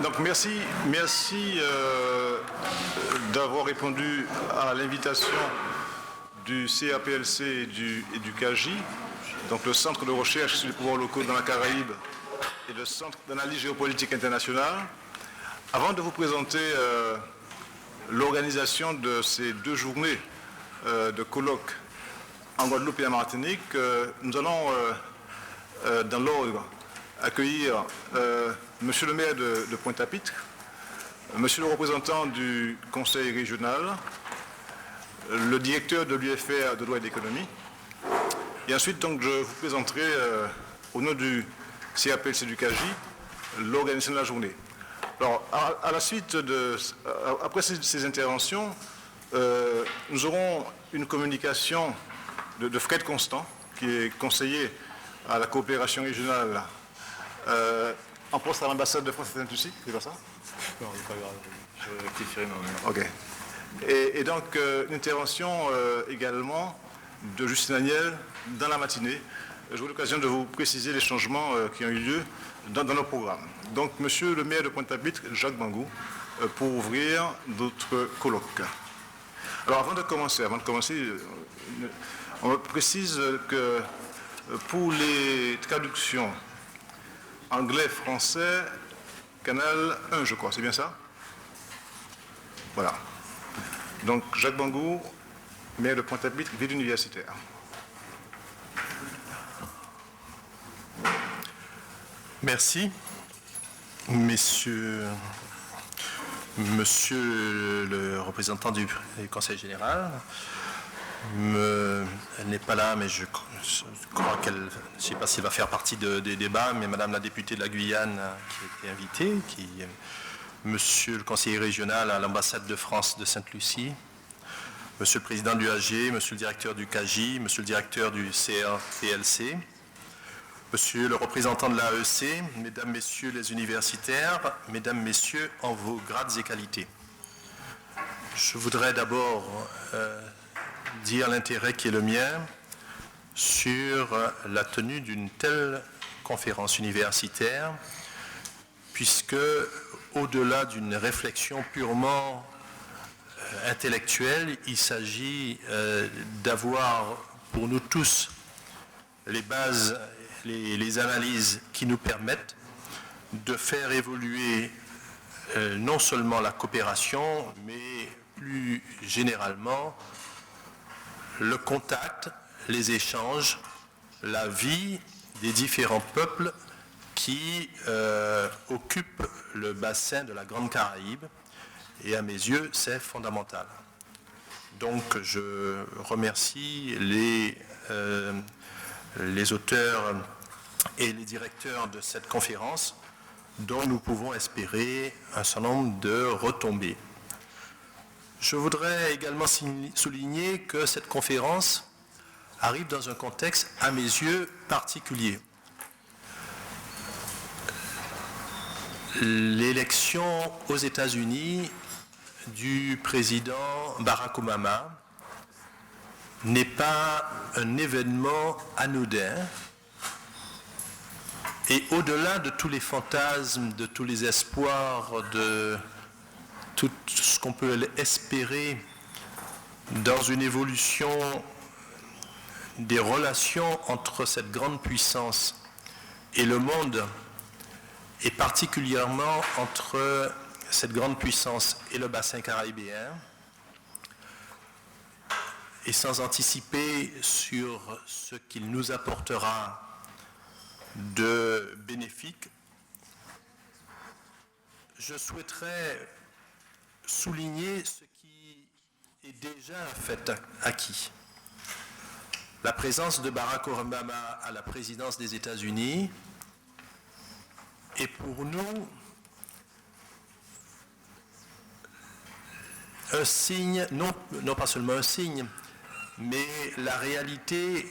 Donc merci d'avoir répondu à l'invitation du CAPLC et du CAGI, donc le Centre de recherche sur les pouvoirs locaux dans la Caraïbe et le Centre d'analyse géopolitique internationale. Avant de vous présenter l'organisation de ces 2 journées de colloques en Guadeloupe et en Martinique, nous allons dans l'ordre accueillir Monsieur le maire de Pointe-à-Pitre, Monsieur le représentant du conseil régional, le directeur de l'UFR de droit et d'économie, et ensuite donc je vous présenterai au nom du CAPLC du CAGI l'organisation de la journée. Alors à la suite après ces interventions, nous aurons une communication de Fred Constant, qui est conseiller à la coopération régionale en poste à l'ambassade de France à Saint-Lucie, c'est pas ça? Non, c'est pas grave, je rectifierai mon nom. Ok. Et donc, une intervention également de Justine Agnel dans la matinée. J'aurai l'occasion de vous préciser les changements qui ont eu lieu dans nos programmes. Donc, Monsieur le maire de Pointe-à-Pitre, Jacques Bangou, pour ouvrir notre colloque. Alors, avant de commencer, on précise que pour les traductions anglais-français, canal 1, je crois, c'est bien ça? Voilà. Donc, Jacques Bangou, maire de Pointe-à-Pitre, ville universitaire. Merci. Monsieur le représentant du Conseil général, elle n'est pas là, mais je crois qu'elle, je ne sais pas s'il va faire partie des débats, mais Madame la députée de la Guyane qui a été invitée, Monsieur le conseiller régional à l'ambassade de France de Sainte-Lucie, Monsieur le président du AG, Monsieur le directeur du CAGI, Monsieur le directeur du CRPLC, Monsieur le représentant de l'AEC, Mesdames, Messieurs les universitaires, Mesdames, Messieurs en vos grades et qualités. Je voudrais d'abord dire l'intérêt qui est le mien sur la tenue d'une telle conférence universitaire, puisque au-delà d'une réflexion purement intellectuelle, il s'agit d'avoir pour nous tous les bases, les analyses qui nous permettent de faire évoluer non seulement la coopération, mais plus généralement le contact, les échanges, la vie des différents peuples qui occupent le bassin de la Grande Caraïbe, et à mes yeux, c'est fondamental. Donc, je remercie les auteurs et les directeurs de cette conférence, dont nous pouvons espérer un certain nombre de retombées. Je voudrais également souligner que cette conférence arrive dans un contexte, à mes yeux, particulier. L'élection aux États-Unis du président Barack Obama n'est pas un événement anodin, et au-delà de tous les fantasmes, de tous les espoirs, de tout ce qu'on peut espérer dans une évolution des relations entre cette grande puissance et le monde, et particulièrement entre cette grande puissance et le bassin caribéen, et sans anticiper sur ce qu'il nous apportera de bénéfique, je souhaiterais souligner ce qui est déjà un fait acquis. La présence de Barack Obama à la présidence des États-Unis est pour nous un signe, non pas seulement un signe, mais la réalité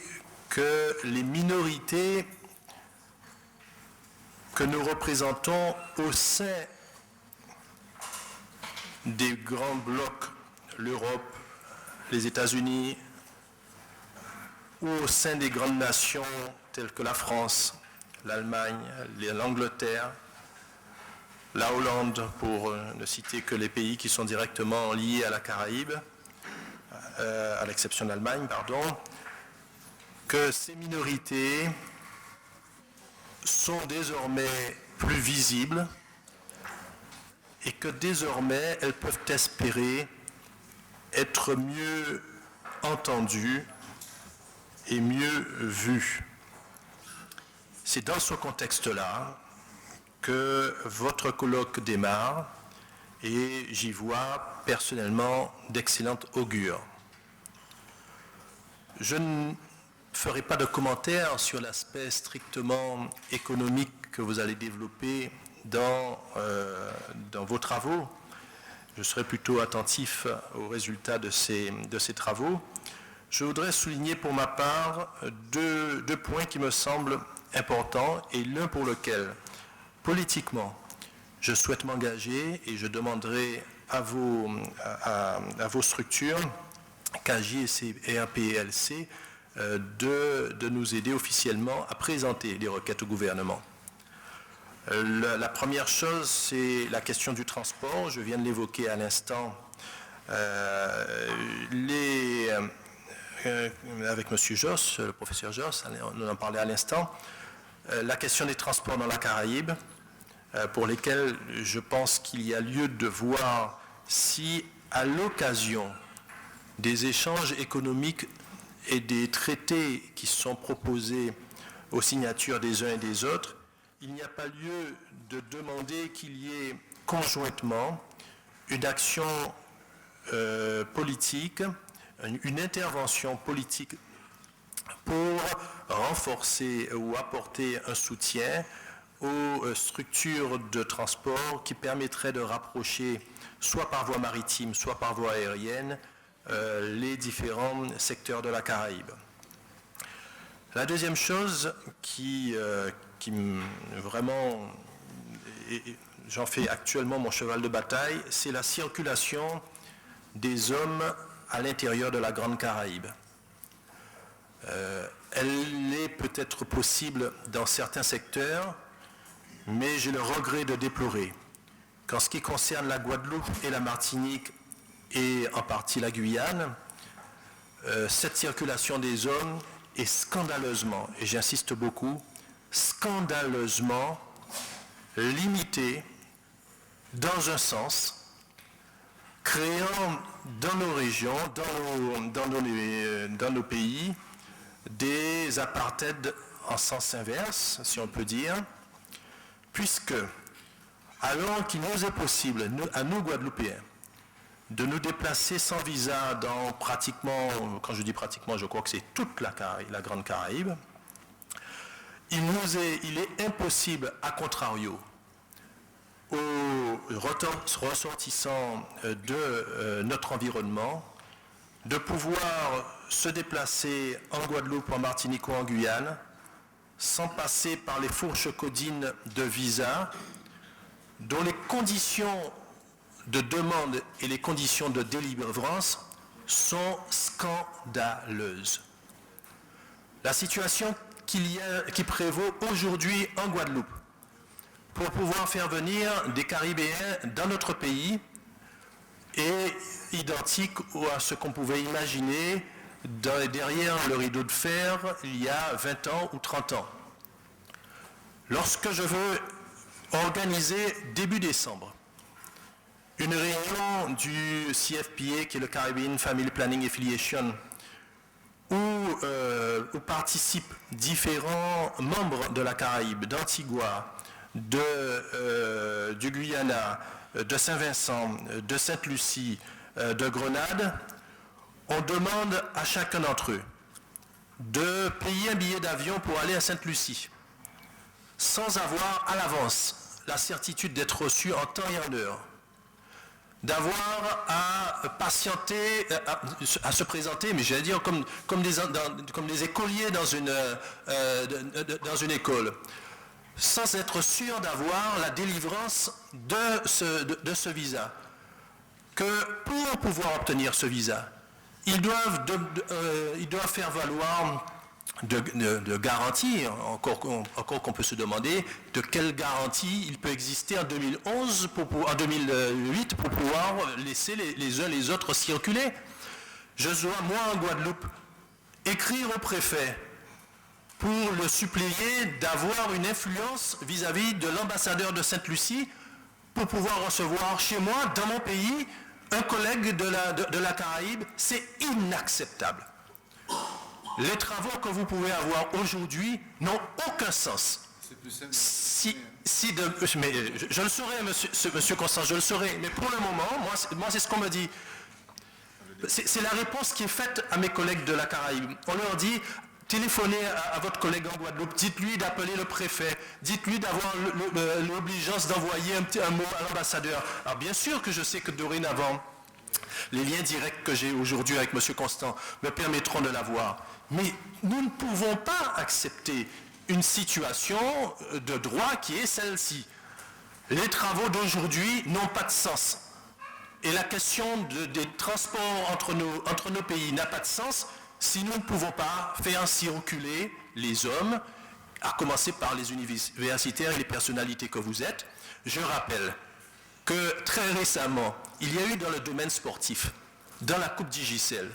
que les minorités que nous représentons au sein des grands blocs, l'Europe, les États-Unis, ou au sein des grandes nations telles que la France, l'Allemagne, l'Angleterre, la Hollande, pour ne citer que les pays qui sont directement liés à la Caraïbe, à l'exception de l'Allemagne, pardon, que ces minorités sont désormais plus visibles et que désormais elles peuvent espérer être mieux entendues et mieux vues. C'est dans ce contexte-là que votre colloque démarre et j'y vois personnellement d'excellente augure. Je ne ferai pas de commentaires sur l'aspect strictement économique que vous allez développer dans vos travaux. Je serai plutôt attentif aux résultats de ces travaux. Je voudrais souligner pour ma part deux points qui me semblent importants et l'un pour lequel, politiquement, je souhaite m'engager et je demanderai à vos structures, KJ et APLC, de nous aider officiellement à présenter les requêtes au gouvernement. La première chose, c'est la question du transport. Je viens de l'évoquer à l'instant avec M. Josse, le professeur Josse, on en parlait à l'instant. La question des transports dans la Caraïbe, pour lesquels je pense qu'il y a lieu de voir si, à l'occasion des échanges économiques et des traités qui sont proposés aux signatures des uns et des autres, il n'y a pas lieu de demander qu'il y ait conjointement une action politique, une intervention politique pour renforcer ou apporter un soutien aux structures de transport qui permettraient de rapprocher, soit par voie maritime, soit par voie aérienne, les différents secteurs de la Caraïbe. La deuxième chose qui vraiment, j'en fais actuellement mon cheval de bataille, c'est la circulation des hommes à l'intérieur de la Grande Caraïbe. Elle est peut-être possible dans certains secteurs, mais j'ai le regret de déplorer qu'en ce qui concerne la Guadeloupe et la Martinique et en partie la Guyane, cette circulation des hommes est scandaleusement, et j'insiste beaucoup, scandaleusement limitée dans un sens, créant dans nos régions, dans nos pays, des apartheids en sens inverse, si on peut dire, puisque, alors qu'il nous est possible, à nous Guadeloupéens, de nous déplacer sans visa dans pratiquement, quand je dis pratiquement, je crois que c'est toute la Grande Caraïbe, il est impossible, à contrario, aux ressortissants de notre environnement, de pouvoir se déplacer en Guadeloupe, en Martinique ou en Guyane, sans passer par les fourches codines de visa, dont les conditions de demande et les conditions de délivrance sont scandaleuses. La situation qui prévaut aujourd'hui en Guadeloupe pour pouvoir faire venir des Caribéens dans notre pays est identique à ce qu'on pouvait imaginer derrière le rideau de fer il y a 20 ans ou 30 ans. Lorsque je veux organiser début décembre une réunion du CFPA, qui est le Caribbean Family Planning Affiliation, où participent différents membres de la Caraïbe, d'Antigua, du Guyana, de Saint-Vincent, de Sainte-Lucie, de Grenade, on demande à chacun d'entre eux de payer un billet d'avion pour aller à Sainte-Lucie, sans avoir à l'avance la certitude d'être reçu en temps et en heure, d'avoir à patienter, à se présenter, mais j'allais dire comme des écoliers dans une école, sans être sûr d'avoir la délivrance de ce visa. Que pour pouvoir obtenir ce visa, ils doivent faire valoir de garantie, encore qu'on peut se demander de quelle garantie il peut exister en 2011, en 2008 pour pouvoir laisser les uns les autres circuler. Je dois, moi en Guadeloupe, écrire au préfet pour le supplier d'avoir une influence vis-à-vis de l'ambassadeur de Sainte-Lucie pour pouvoir recevoir chez moi, dans mon pays, un collègue de la Caraïbe. C'est inacceptable. Les travaux que vous pouvez avoir aujourd'hui n'ont aucun sens. Mais je le saurai, monsieur Constant, je le saurai. Mais pour le moment, moi c'est ce qu'on me dit. C'est la réponse qui est faite à mes collègues de la Caraïbe. On leur dit, téléphonez à votre collègue en Guadeloupe, dites-lui d'appeler le préfet, dites-lui d'avoir l'obligeance d'envoyer un mot à l'ambassadeur. Alors bien sûr que je sais que dorénavant, les liens directs que j'ai aujourd'hui avec M. Constant me permettront de l'avoir. Mais nous ne pouvons pas accepter une situation de droit qui est celle-ci. Les travaux d'aujourd'hui n'ont pas de sens. Et la question des transports entre nos pays n'a pas de sens si nous ne pouvons pas faire circuler les hommes, à commencer par les universitaires et les personnalités que vous êtes. Je rappelle que très récemment, il y a eu dans le domaine sportif, dans la Coupe Digicel,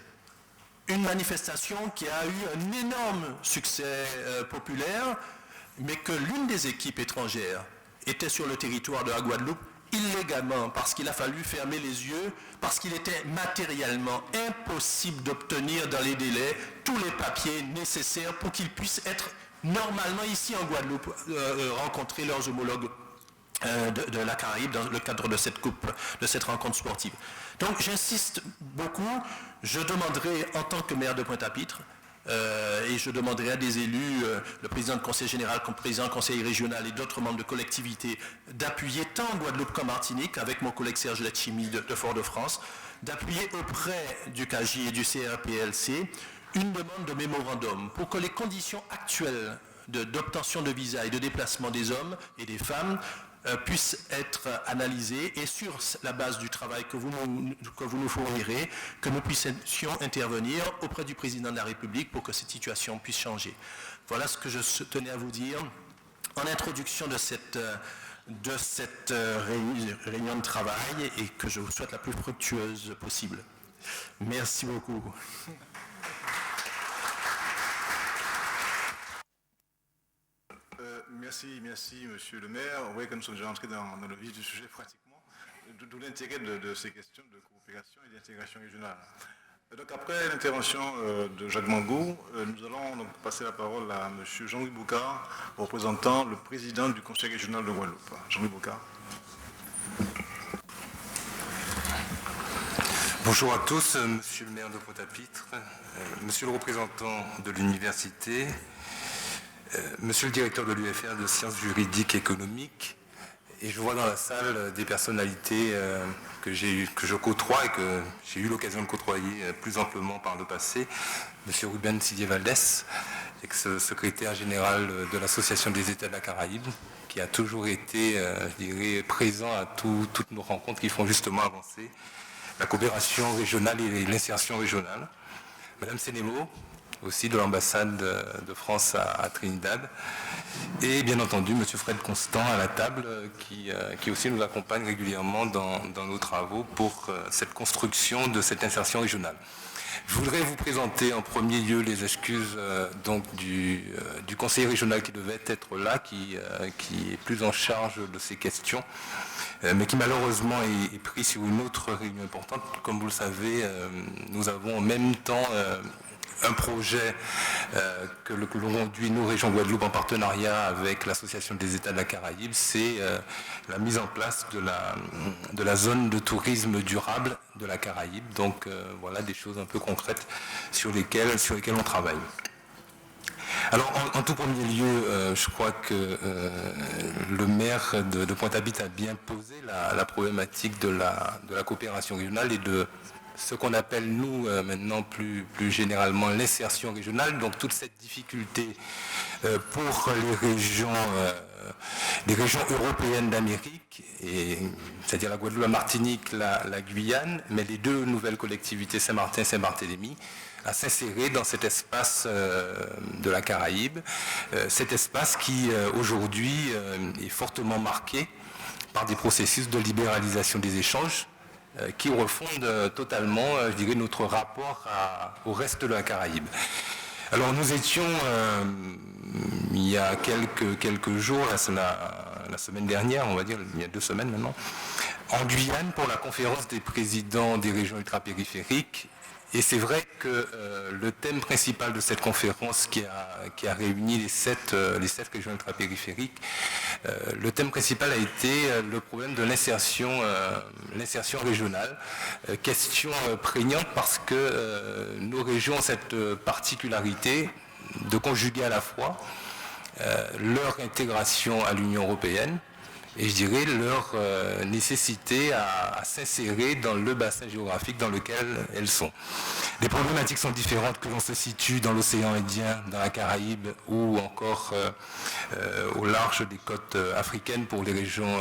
une manifestation qui a eu un énorme succès populaire, mais que l'une des équipes étrangères était sur le territoire de la Guadeloupe illégalement, parce qu'il a fallu fermer les yeux, parce qu'il était matériellement impossible d'obtenir dans les délais tous les papiers nécessaires pour qu'ils puissent être normalement ici en Guadeloupe, rencontrer leurs homologues de la Caraïbe dans le cadre de cette coupe, de cette rencontre sportive. Donc j'insiste beaucoup, je demanderai en tant que maire de Pointe-à-Pitre, et je demanderai à des élus, le président du conseil général, comme président du conseil régional et d'autres membres de collectivités, d'appuyer tant en Guadeloupe qu'en Martinique, avec mon collègue Serge Letchimy de Fort-de-France, d'appuyer auprès du CAGI et du CRPLC une demande de mémorandum pour que les conditions actuelles d'obtention de visa et de déplacement des hommes et des femmes puissent être analysées, et sur la base du travail que vous nous fournirez, que nous puissions intervenir auprès du président de la République pour que cette situation puisse changer. Voilà ce que je tenais à vous dire en introduction de cette réunion de travail, et que je vous souhaite la plus fructueuse possible. Merci beaucoup. Merci, monsieur le maire. Vous voyez que nous sommes déjà entrés dans le vif du sujet pratiquement, d'où l'intérêt de ces questions de coopération et d'intégration régionale. Donc après l'intervention de Jacques Mangou, nous allons donc passer la parole à monsieur Jean-Louis Boucard, représentant le président du conseil régional de Guadeloupe. Jean-Louis Boucard. Bonjour à tous, monsieur le maire de Pointe-à-Pitre, monsieur le représentant de l'université, monsieur le directeur de l'UFR de sciences juridiques et économiques, et je vois dans la salle des personnalités que je côtoie et que j'ai eu l'occasion de côtoyer plus amplement par le passé, monsieur Ruben Sidier-Valdès, ex-secrétaire général de l'Association des États de la Caraïbe, qui a toujours été, je dirais, présent à toutes nos rencontres qui font justement avancer la coopération régionale et l'insertion régionale. Madame Sénémo, aussi de l'ambassade de France à Trinidad, et bien entendu monsieur Fred Constant à la table, qui aussi nous accompagne régulièrement dans nos travaux pour cette construction de cette insertion régionale. Je voudrais vous présenter en premier lieu les excuses donc du conseiller régional qui devait être là, qui est plus en charge de ces questions, mais qui malheureusement est pris sur une autre réunion importante. Comme vous le savez, nous avons en même temps un projet que l'on conduit, nous, Région Guadeloupe, en partenariat avec l'Association des États de la Caraïbe, c'est la mise en place de la zone de tourisme durable de la Caraïbe. Donc voilà des choses un peu concrètes sur lesquelles on travaille. Alors en tout premier lieu, je crois que le maire de Pointe-à-Pitre a bien posé la problématique de la coopération régionale et de ce qu'on appelle, nous, maintenant plus généralement, l'insertion régionale. Donc toute cette difficulté pour les régions européennes d'Amérique, c'est-à-dire la Guadeloupe, la Martinique, la Guyane, mais les deux nouvelles collectivités, Saint-Martin et Saint-Barthélemy, à s'insérer dans cet espace de la Caraïbe, cet espace qui aujourd'hui est fortement marqué par des processus de libéralisation des échanges qui refondent totalement, je dirais, notre rapport au reste de la Caraïbe. Alors nous étions, il y a quelques jours, la semaine dernière, on va dire, il y a 2 semaines maintenant, en Guyane pour la conférence des présidents des régions ultrapériphériques. Et c'est vrai que le thème principal de cette conférence qui a réuni les 7 régions ultrapériphériques, le thème principal a été le problème de l'insertion régionale. Question prégnante parce que nos régions ont cette particularité de conjuguer à la fois leur intégration à l'Union européenne, et je dirais leur nécessité à s'insérer dans le bassin géographique dans lequel elles sont. Les problématiques sont différentes que l'on se situe dans l'océan Indien, dans la Caraïbe ou encore au large des côtes africaines pour les régions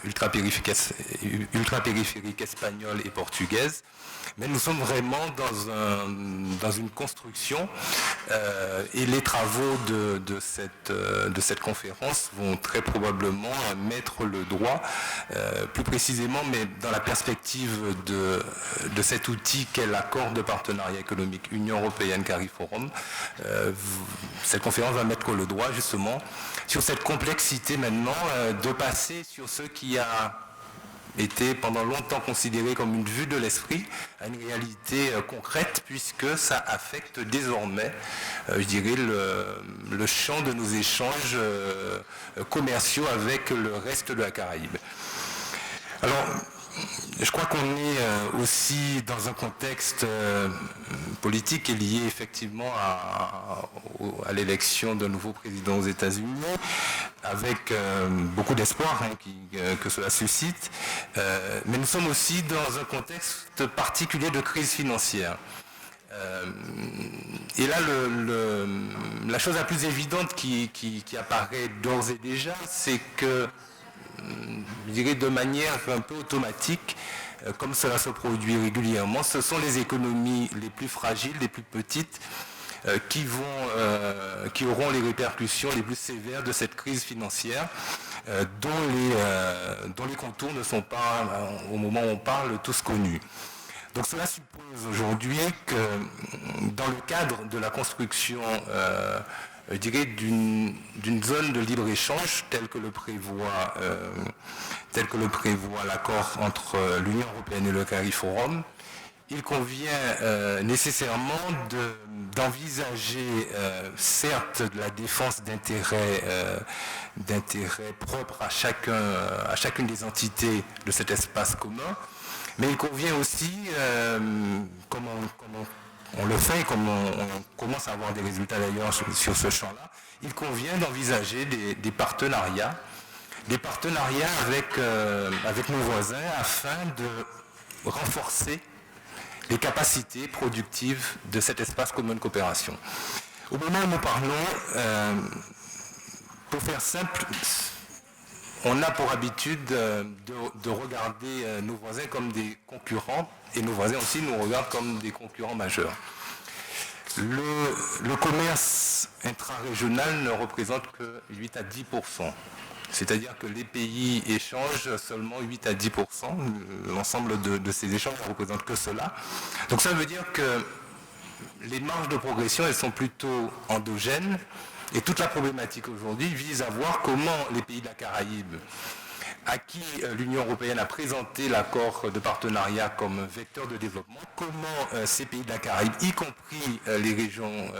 ultrapériphériques espagnoles et portugaises. Mais nous sommes vraiment dans une construction et les travaux de cette conférence vont très probablement mettre le droit, plus précisément, mais dans la perspective de cet outil qu'est l'accord de partenariat économique Union européenne-CARIFORUM. Cette conférence va mettre le droit justement sur cette complexité maintenant de passer sur ce qui a été pendant longtemps considéré comme une vue de l'esprit à une réalité concrète, puisque ça affecte désormais, je dirais, le champ de nos échanges commerciaux avec le reste de la Caraïbe. Alors, je crois qu'on est aussi dans un contexte politique qui est lié effectivement à l'élection d'un nouveau président aux États-Unis, avec beaucoup d'espoir que cela suscite. Mais nous sommes aussi dans un contexte particulier de crise financière. Et là, la chose la plus évidente qui apparaît d'ores et déjà, c'est que, je dirais de manière un peu automatique, comme cela se produit régulièrement, ce sont les économies les plus fragiles, les plus petites, qui auront les répercussions les plus sévères de cette crise financière, dont les contours ne sont pas, au moment où on parle, tous connus. Donc cela suppose aujourd'hui que dans le cadre de la construction je dirais d'une zone de libre-échange telle que le prévoit l'accord entre l'Union européenne et le CARIFORUM, il convient nécessairement d'envisager certes la défense d'intérêts propres à chacune des entités de cet espace commun, mais il convient aussi, comme on le fait, comme on commence à avoir des résultats d'ailleurs sur ce champ-là, il convient d'envisager des partenariats avec nos voisins afin de renforcer les capacités productives de cet espace commun de coopération. Au moment où nous parlons, pour faire simple, on a pour habitude de regarder nos voisins comme des concurrents, et nos voisins aussi nous regardent comme des concurrents majeurs. Le commerce intra-régional ne représente que 8 à 10%. C'est-à-dire que les pays échangent seulement 8 à 10%. L'ensemble de ces échanges ne représente que cela. Donc ça veut dire que les marges de progression, elles sont plutôt endogènes. Et toute la problématique aujourd'hui vise à voir comment les pays de la Caraïbe, à qui l'Union européenne a présenté l'accord de partenariat comme vecteur de développement, comment ces pays de la Caraïbe, y compris les régions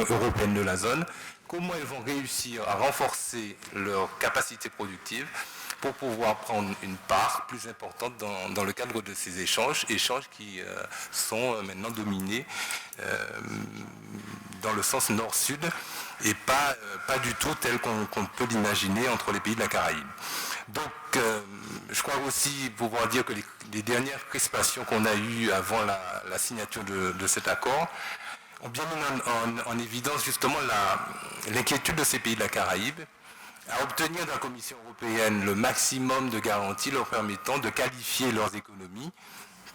européennes de la zone, comment elles vont réussir à renforcer leurs capacités productives pour pouvoir prendre une part plus importante dans le cadre de ces échanges qui sont maintenant dominés dans le sens nord-sud et pas du tout tel qu'on peut l'imaginer entre les pays de la Caraïbe. Donc, je crois aussi pouvoir dire que les dernières crispations qu'on a eues avant la signature de cet accord ont bien mis en évidence justement l'inquiétude de ces pays de la Caraïbe à obtenir de la Commission européenne le maximum de garanties leur permettant de qualifier leurs économies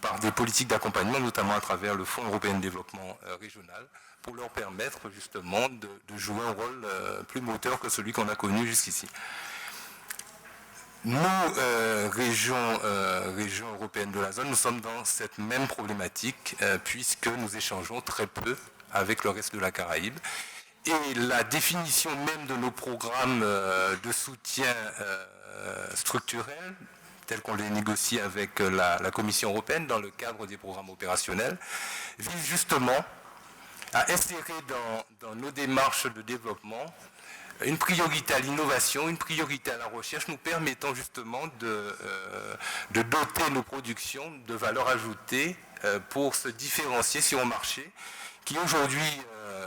par des politiques d'accompagnement, notamment à travers le Fonds européen de développement régional, pour leur permettre justement de jouer un rôle plus moteur que celui qu'on a connu jusqu'ici. Nous, région européenne de la zone, nous sommes dans cette même problématique puisque nous échangeons très peu avec le reste de la Caraïbe. Et la définition même de nos programmes de soutien structurel, tels qu'on les négocie avec la Commission européenne dans le cadre des programmes opérationnels, vise justement à insérer dans nos démarches de développement une priorité à l'innovation, une priorité à la recherche, nous permettant justement de doter nos productions de valeur ajoutée pour se différencier sur un marché qui aujourd'hui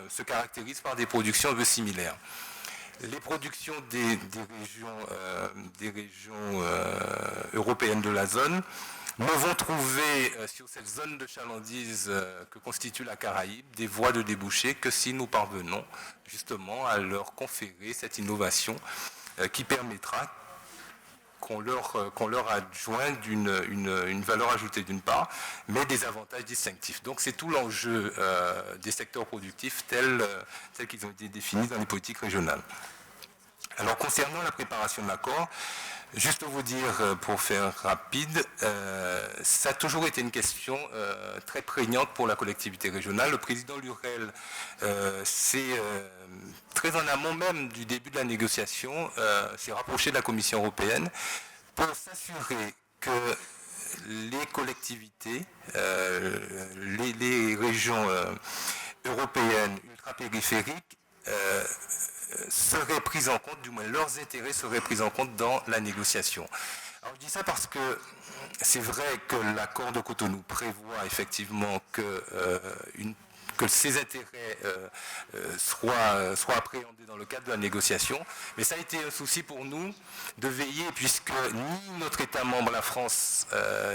se caractérise par des productions un peu similaires. Les productions des régions européennes de la zone ne vont trouver sur cette zone de chalandise que constitue la Caraïbe des voies de débouché que si nous parvenons justement à leur conférer cette innovation qui permettra qu'on leur adjoigne une valeur ajoutée d'une part, mais des avantages distinctifs. Donc c'est tout l'enjeu des secteurs productifs tels qu'ils ont été définis dans les politiques régionales. Alors concernant la préparation de l'accord, juste vous dire, pour faire rapide, ça a toujours été une question très prégnante pour la collectivité régionale. Le président Lurel s'est très en amont même du début de la négociation, s'est rapproché de la Commission européenne pour s'assurer que les collectivités, les régions européennes ultrapériphériques seraient prises en compte, du moins leurs intérêts seraient pris en compte dans la négociation. Alors je dis ça parce que c'est vrai que l'accord de Cotonou prévoit effectivement que ces intérêts soient appréhendés dans le cadre de la négociation, mais ça a été un souci pour nous de veiller, puisque ni notre État membre, la France,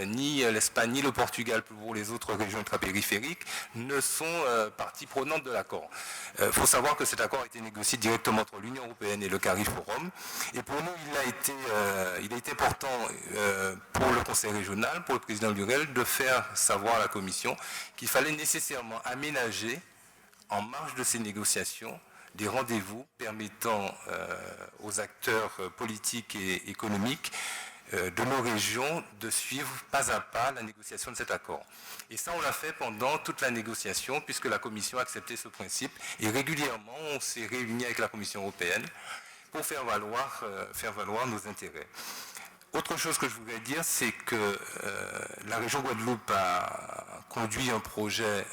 ni l'Espagne, ni le Portugal, pour les autres régions ultrapériphériques, ne sont partie prenante de l'accord. Il faut savoir que cet accord a été négocié directement entre l'Union européenne et le CARIFORUM, et pour nous, il a été important pour le Conseil régional, pour le président Lurel, de faire savoir à la Commission qu'il fallait nécessairement aménager, en marge de ces négociations, des rendez-vous permettant aux acteurs politiques et économiques de nos régions de suivre pas à pas la négociation de cet accord. Et ça, on l'a fait pendant toute la négociation, puisque la Commission a accepté ce principe. Et régulièrement, on s'est réunis avec la Commission européenne pour faire valoir nos intérêts. Autre chose que je voudrais dire, c'est que la région Guadeloupe a conduit un projet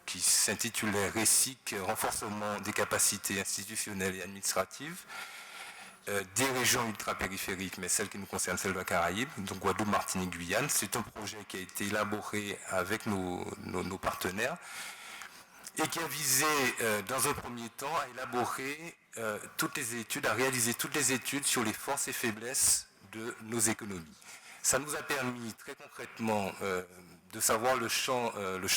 qui s'intitulait RECIC, renforcement des capacités institutionnelles et administratives des régions ultrapériphériques, mais celles qui nous concernent, celles de la Caraïbe, donc Guadeloupe, Martinique, Guyane. C'est un projet qui a été élaboré avec nos partenaires et qui a visé, dans un premier temps, à élaborer toutes les études, à réaliser toutes les études sur les forces et faiblesses de nos économies. Ça nous a permis très concrètement de savoir le champ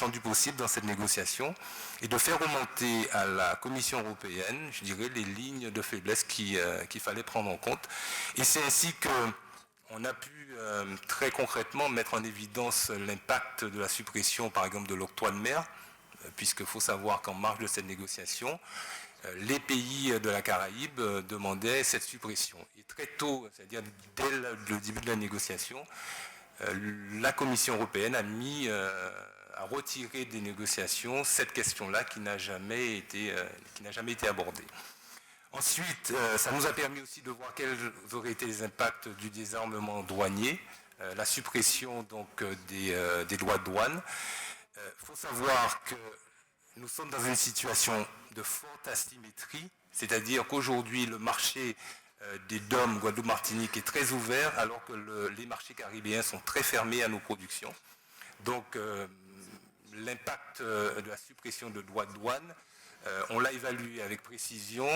du possible dans cette négociation et de faire remonter à la Commission européenne, je dirais, les lignes de faiblesse qu'il fallait prendre en compte. Et c'est ainsi qu'on a pu très concrètement mettre en évidence l'impact de la suppression, par exemple, de l'octroi de mer, puisqu'il faut savoir qu'en marge de cette négociation, les pays de la Caraïbe demandaient cette suppression. Et très tôt, c'est-à-dire dès le début de la négociation, la Commission européenne a retiré des négociations cette question-là qui n'a jamais été abordée. Ensuite, ça nous a permis aussi de voir quels auraient été les impacts du désarmement douanier, la suppression donc des droits de douane. Il faut savoir que nous sommes dans une situation de forte asymétrie, c'est-à-dire qu'aujourd'hui, le marché des DOM, Guadeloupe, Martinique est très ouvert, alors que les marchés caribéens sont très fermés à nos productions. Donc, l'impact de la suppression de droits de douane, on l'a évalué avec précision.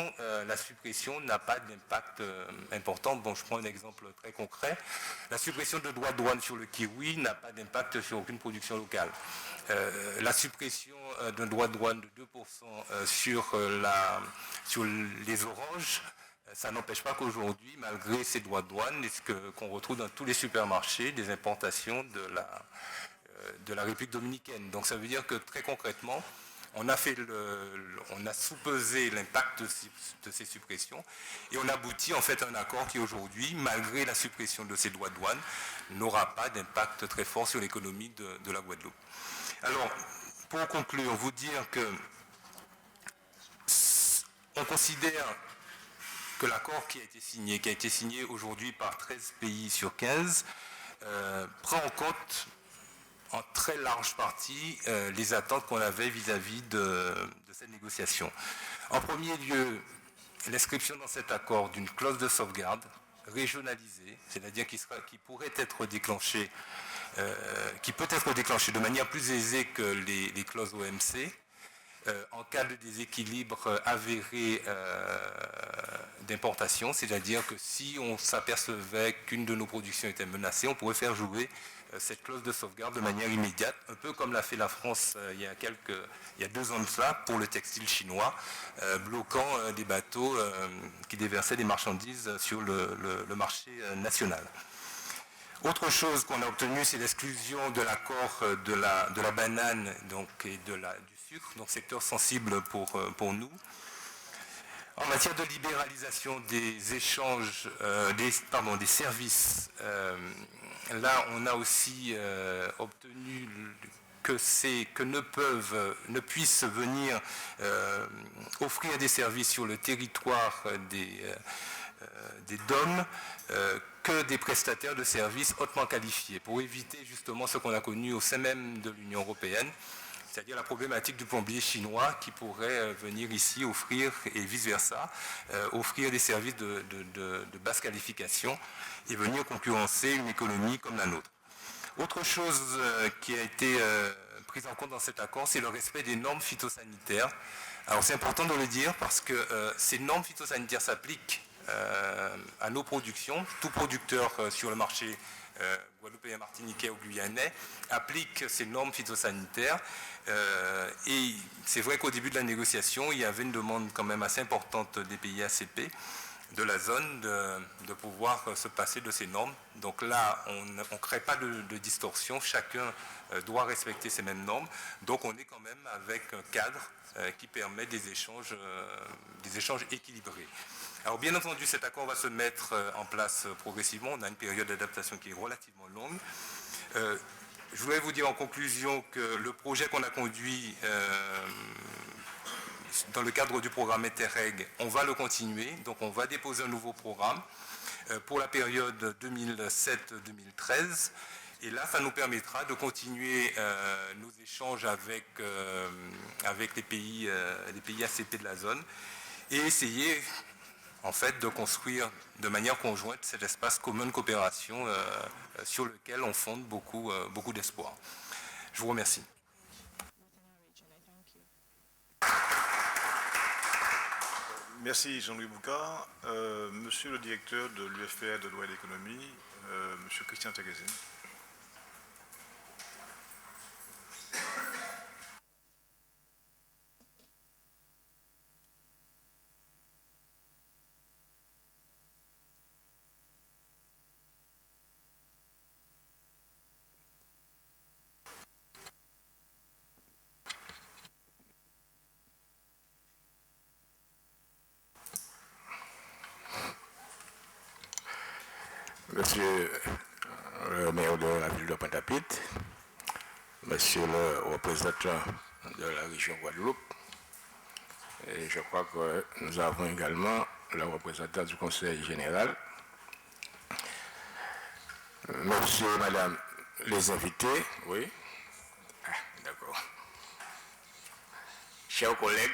La suppression n'a pas d'impact important. Bon, je prends un exemple très concret. La suppression de droits de douane sur le kiwi n'a pas d'impact sur aucune production locale. La suppression d'un droit de douane de 2% sur les oranges Ça n'empêche pas qu'aujourd'hui, malgré ces droits de douane, qu'on retrouve dans tous les supermarchés des importations de la République dominicaine. Donc ça veut dire que très concrètement, on a sous-pesé l'impact de ces suppressions et on aboutit en fait à un accord qui aujourd'hui, malgré la suppression de ces droits de douane, n'aura pas d'impact très fort sur l'économie de la Guadeloupe. Alors, pour conclure, vous dire que on considère que l'accord qui a été signé aujourd'hui par 13 pays sur 15, prend en compte en très large partie les attentes qu'on avait vis-à-vis de cette négociation. En premier lieu, l'inscription dans cet accord d'une clause de sauvegarde régionalisée, c'est-à-dire qui pourrait être déclenchée, qui peut être déclenchée de manière plus aisée que les clauses OMC, en cas de déséquilibre avéré d'importation, c'est-à-dire que si on s'apercevait qu'une de nos productions était menacée, on pourrait faire jouer cette clause de sauvegarde de manière immédiate, un peu comme l'a fait la France il y a 2 ans de cela pour le textile chinois, bloquant des bateaux qui déversaient des marchandises sur le marché national. Autre chose qu'on a obtenue, c'est l'exclusion de l'accord de la banane et du sucre, donc secteur sensible pour nous. En matière de libéralisation des échanges, des services, là on a aussi obtenu que ne puissent venir offrir des services sur le territoire des DOM que des prestataires de services hautement qualifiés, pour éviter justement ce qu'on a connu au sein même de l'Union européenne, c'est-à-dire la problématique du plombier chinois qui pourrait venir ici offrir, et vice-versa, offrir des services de basse qualification et venir concurrencer une économie comme la nôtre. Autre chose qui a été prise en compte dans cet accord, c'est le respect des normes phytosanitaires. Alors c'est important de le dire parce que ces normes phytosanitaires s'appliquent à nos productions. Tout producteur sur le marché guadeloupéen, martiniquais ou guyanais applique ces normes phytosanitaires. Et c'est vrai qu'au début de la négociation, il y avait une demande quand même assez importante des pays ACP, de la zone, de pouvoir se passer de ces normes. Donc là, on ne crée pas de distorsion, chacun doit respecter ces mêmes normes. Donc on est quand même avec un cadre qui permet des échanges équilibrés. Alors bien entendu, cet accord va se mettre en place progressivement. On a une période d'adaptation qui est relativement longue. Je voudrais vous dire en conclusion que le projet qu'on a conduit dans le cadre du programme Interreg, on va le continuer. Donc on va déposer un nouveau programme pour la période 2007-2013. Et là, ça nous permettra de continuer nos échanges avec les pays ACP de la zone et essayer en fait de construire de manière conjointe cet espace commun de coopération sur lequel on fonde beaucoup d'espoir. Je vous remercie. Merci Jean-Louis Boucard. Monsieur le directeur de l'UFR de droit et d'économie, Monsieur Christian Tagazine. Monsieur le maire de la ville de Pointe-à-Pitre, monsieur le représentant de la région Guadeloupe, et je crois que nous avons également le représentant du Conseil général, monsieur et madame les invités, oui, d'accord. Chers collègues,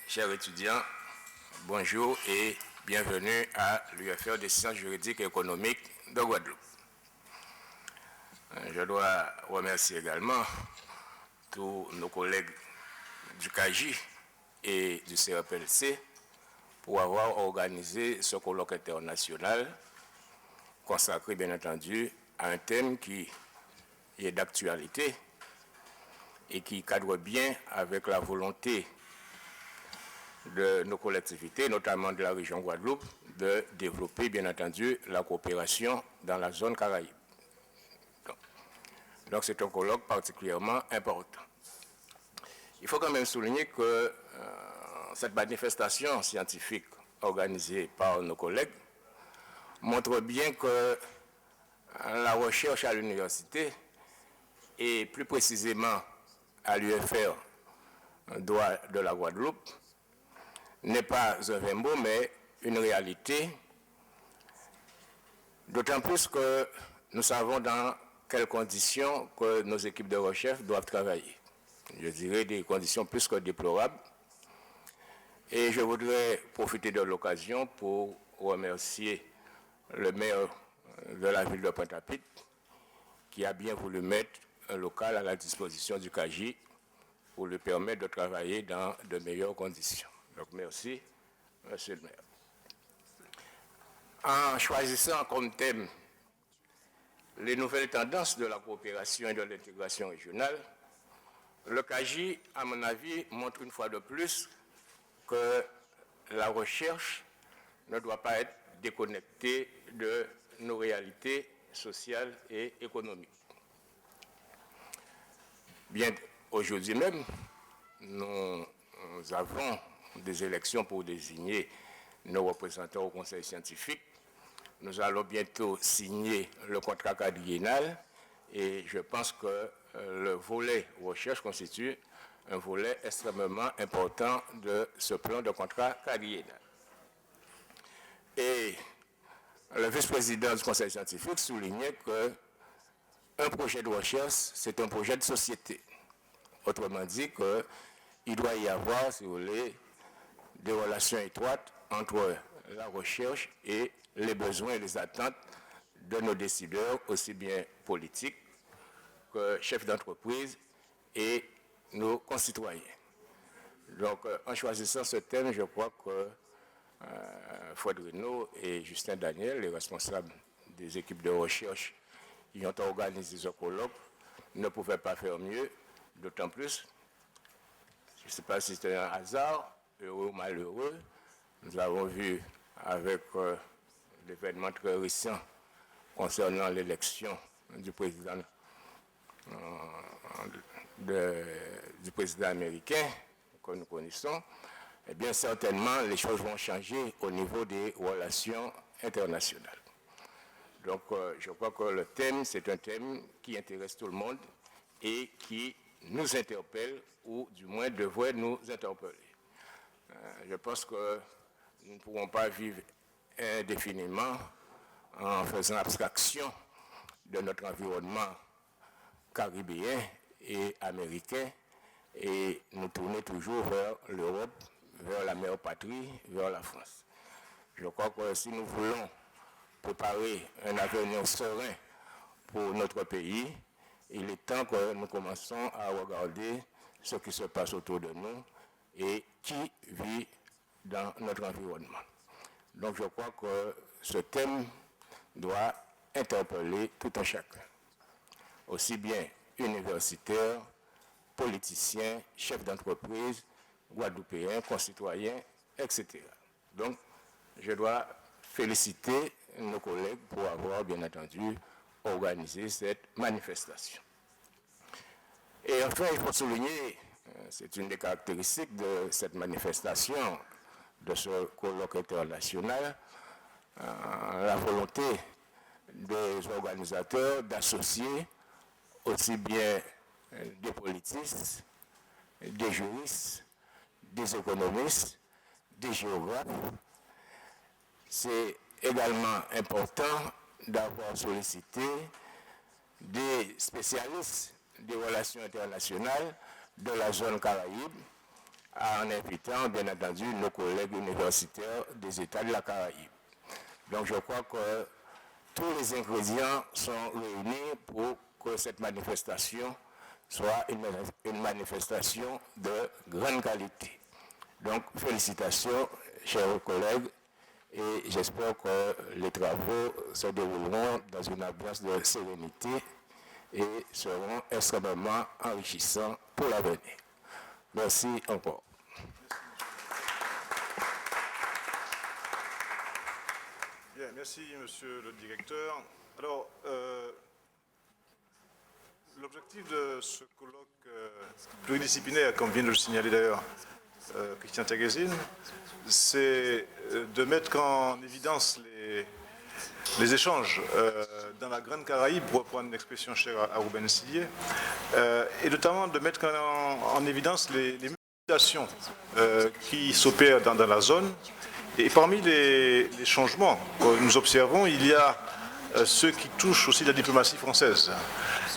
chers étudiants, bonjour et bienvenue à l'UFR des sciences juridiques et économiques de Guadeloupe. Je dois remercier également tous nos collègues du CAGI et du CEPLC pour avoir organisé ce colloque international consacré bien entendu à un thème qui est d'actualité et qui cadre bien avec la volonté de nos collectivités, notamment de la région Guadeloupe, de développer, bien entendu, la coopération dans la zone Caraïbe. Donc c'est un colloque particulièrement important. Il faut quand même souligner que cette manifestation scientifique organisée par nos collègues montre bien que la recherche à l'université, et plus précisément à l'UFR de la Guadeloupe, n'est pas un vain mot, mais une réalité, d'autant plus que nous savons dans quelles conditions que nos équipes de recherche doivent travailler. Je dirais des conditions plus que déplorables. Et je voudrais profiter de l'occasion pour remercier le maire de la ville de Pointe-à-Pitre qui a bien voulu mettre un local à la disposition du CAGI pour lui permettre de travailler dans de meilleures conditions. Donc merci, monsieur le maire. En choisissant comme thème les nouvelles tendances de la coopération et de l'intégration régionale, le CAGI, à mon avis, montre une fois de plus que la recherche ne doit pas être déconnectée de nos réalités sociales et économiques. Bien, aujourd'hui même, nous avons des élections pour désigner nos représentants au conseil scientifique. Nous allons bientôt signer le contrat quadriennal et je pense que le volet recherche constitue un volet extrêmement important de ce plan de contrat quadriennal. Et le vice-président du conseil scientifique soulignait qu'un projet de recherche, c'est un projet de société. Autrement dit, qu'il doit y avoir, si vous voulez, des relations étroites entre la recherche et les besoins et les attentes de nos décideurs, aussi bien politiques que chefs d'entreprise et nos concitoyens. Donc, en choisissant ce thème, je crois que Fouad Renaud et Justin Daniel, les responsables des équipes de recherche qui ont organisé ce colloque, ne pouvaient pas faire mieux, d'autant plus, je ne sais pas si c'était un hasard, heureux ou malheureux, nous avons vu avec l'événement très récent concernant l'élection du président américain que nous connaissons, eh bien certainement les choses vont changer au niveau des relations internationales. Donc je crois que le thème, c'est un thème qui intéresse tout le monde et qui nous interpelle, ou du moins devrait nous interpeller. Je pense que nous ne pourrons pas vivre indéfiniment en faisant abstraction de notre environnement caribéen et américain et nous tourner toujours vers l'Europe, vers la mère patrie, vers la France. Je crois que si nous voulons préparer un avenir serein pour notre pays, il est temps que nous commençons à regarder ce qui se passe autour de nous et qui vit dans notre environnement. Donc je crois que ce thème doit interpeller tout un chacun, aussi bien universitaires, politiciens, chefs d'entreprise, guadeloupéens, concitoyens, etc. Donc, je dois féliciter nos collègues pour avoir, bien entendu, organisé cette manifestation. Et enfin, il faut souligner, c'est une des caractéristiques de cette manifestation, de ce colloque international, la volonté des organisateurs d'associer aussi bien des politistes, des juristes, des économistes, des géographes. C'est également important d'avoir sollicité des spécialistes des relations internationales de la zone Caraïbe, en invitant bien entendu nos collègues universitaires des États de la Caraïbe. Donc je crois que tous les ingrédients sont réunis pour que cette manifestation soit une manifestation de grande qualité. Donc félicitations, chers collègues, et j'espère que les travaux se dérouleront dans une ambiance de sérénité et seront extrêmement enrichissants pour l'avenir. Merci encore. Merci, monsieur le directeur. Alors, l'objectif de ce colloque pluridisciplinaire, comme vient de le signaler d'ailleurs Christian Tagezine, c'est de mettre en évidence les échanges dans la Grande Caraïbe, pour reprendre une expression chère à Ruben Sillier, et notamment de mettre en évidence les mutations qui s'opèrent dans la zone. Et parmi les changements que nous observons, il y a ceux qui touchent aussi la diplomatie française.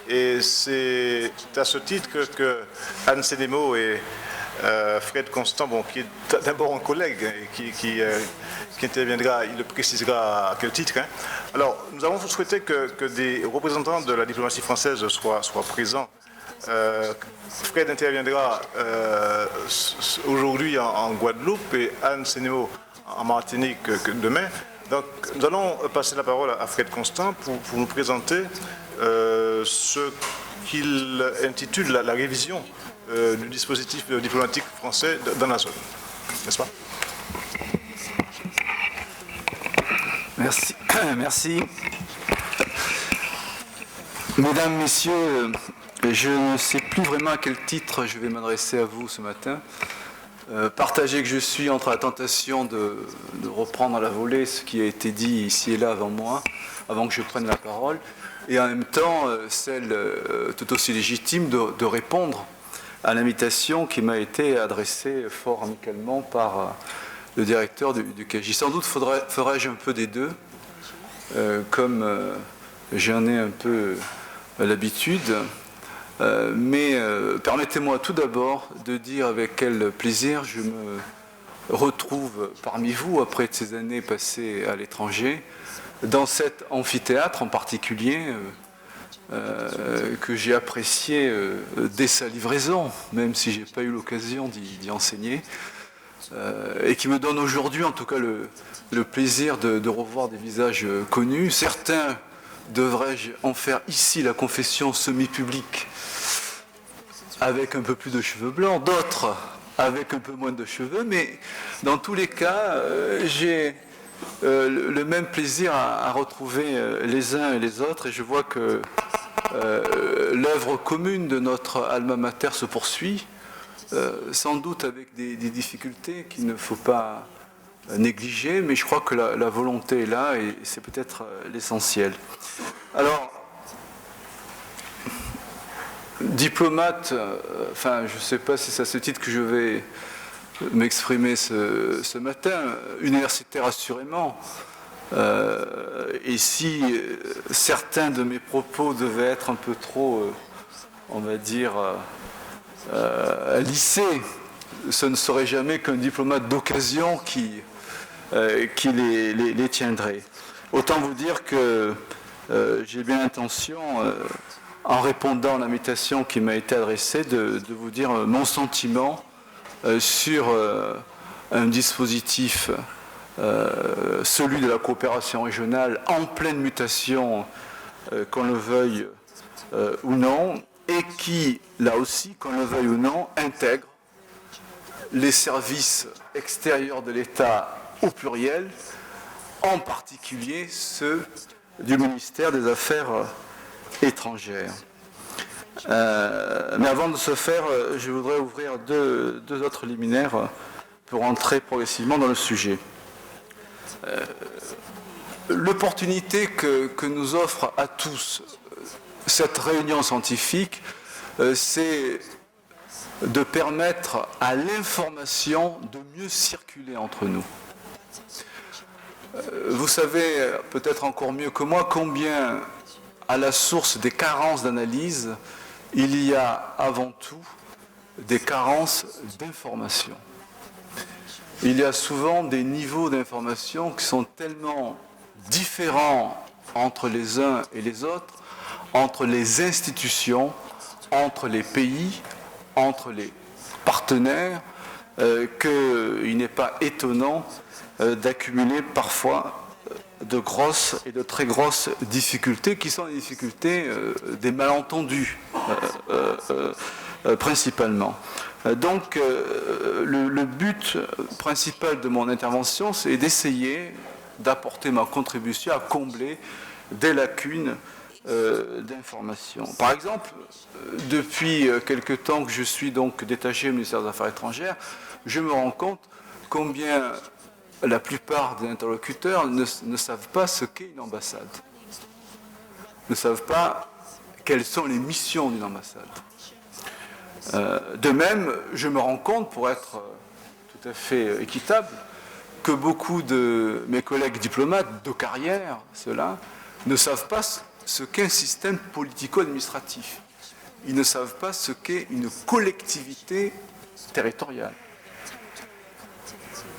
Et c'est à ce titre que Anne Sénémo et Fred Constant, bon, qui est d'abord un collègue et qui interviendra, il le précisera à quel titre. Hein. Alors, nous avons souhaité que des représentants de la diplomatie française soient présents. Fred interviendra aujourd'hui en Guadeloupe et Anne Sénémo en Martinique demain. Donc, nous allons passer la parole à Fred Constant pour nous présenter ce qu'il intitule la révision du dispositif diplomatique français dans la zone. N'est-ce pas? Merci. Merci. Mesdames, Messieurs, je ne sais plus vraiment à quel titre je vais m'adresser à vous ce matin. Partagé que je suis entre la tentation de reprendre à la volée ce qui a été dit ici et là avant moi, avant que je prenne la parole, et en même temps celle tout aussi légitime de répondre à l'invitation qui m'a été adressée fort amicalement par le directeur du KJ. Sans doute ferai-je un peu des deux, comme j'en ai un peu l'habitude. Mais permettez-moi tout d'abord de dire avec quel plaisir je me retrouve parmi vous après ces années passées à l'étranger, dans cet amphithéâtre en particulier que j'ai apprécié dès sa livraison, même si je n'ai pas eu l'occasion d'y enseigner, et qui me donne aujourd'hui en tout cas le plaisir de revoir des visages connus. Certains devrais-je en faire ici la confession semi-publique avec un peu plus de cheveux blancs, d'autres avec un peu moins de cheveux, mais dans tous les cas, j'ai le même plaisir à retrouver les uns et les autres, et je vois que l'œuvre commune de notre alma mater se poursuit, sans doute avec des difficultés qu'il ne faut pas négliger, mais je crois que la volonté est là et c'est peut-être l'essentiel. Alors, diplomate, enfin je ne sais pas si c'est à ce titre que je vais m'exprimer ce matin, universitaire assurément, et si certains de mes propos devaient être un peu trop, on va dire, lissés, ce ne serait jamais qu'un diplomate d'occasion qui les tiendrait. Autant vous dire que j'ai bien l'intention, en répondant à l'invitation qui m'a été adressée, de vous dire mon sentiment sur un dispositif, celui de la coopération régionale, en pleine mutation, qu'on le veuille ou non, et qui, là aussi, qu'on le veuille ou non, intègre les services extérieurs de l'État au pluriel, en particulier ceux du ministère des Affaires étrangères. Mais avant de ce faire, je voudrais ouvrir deux autres liminaires pour entrer progressivement dans le sujet. L'opportunité que nous offre à tous cette réunion scientifique, c'est de permettre à l'information de mieux circuler entre nous. Vous savez peut-être encore mieux que moi combien, à la source des carences d'analyse, il y a avant tout des carences d'information. Il y a souvent des niveaux d'information qui sont tellement différents entre les uns et les autres, entre les institutions, entre les pays, entre les partenaires, qu'il n'est pas étonnant d'accumuler parfois de grosses et de très grosses difficultés, qui sont les difficultés des malentendus, principalement. Donc, le but principal de mon intervention, c'est d'essayer d'apporter ma contribution à combler des lacunes d'information. Par exemple, depuis quelque temps que je suis donc détaché au ministère des Affaires étrangères, je me rends compte combien la plupart des interlocuteurs ne savent pas ce qu'est une ambassade, ne savent pas quelles sont les missions d'une ambassade. De même, je me rends compte, pour être tout à fait équitable, que beaucoup de mes collègues diplomates de carrière, ceux-là, ne savent pas ce qu'est un système politico-administratif. Ils ne savent pas ce qu'est une collectivité territoriale,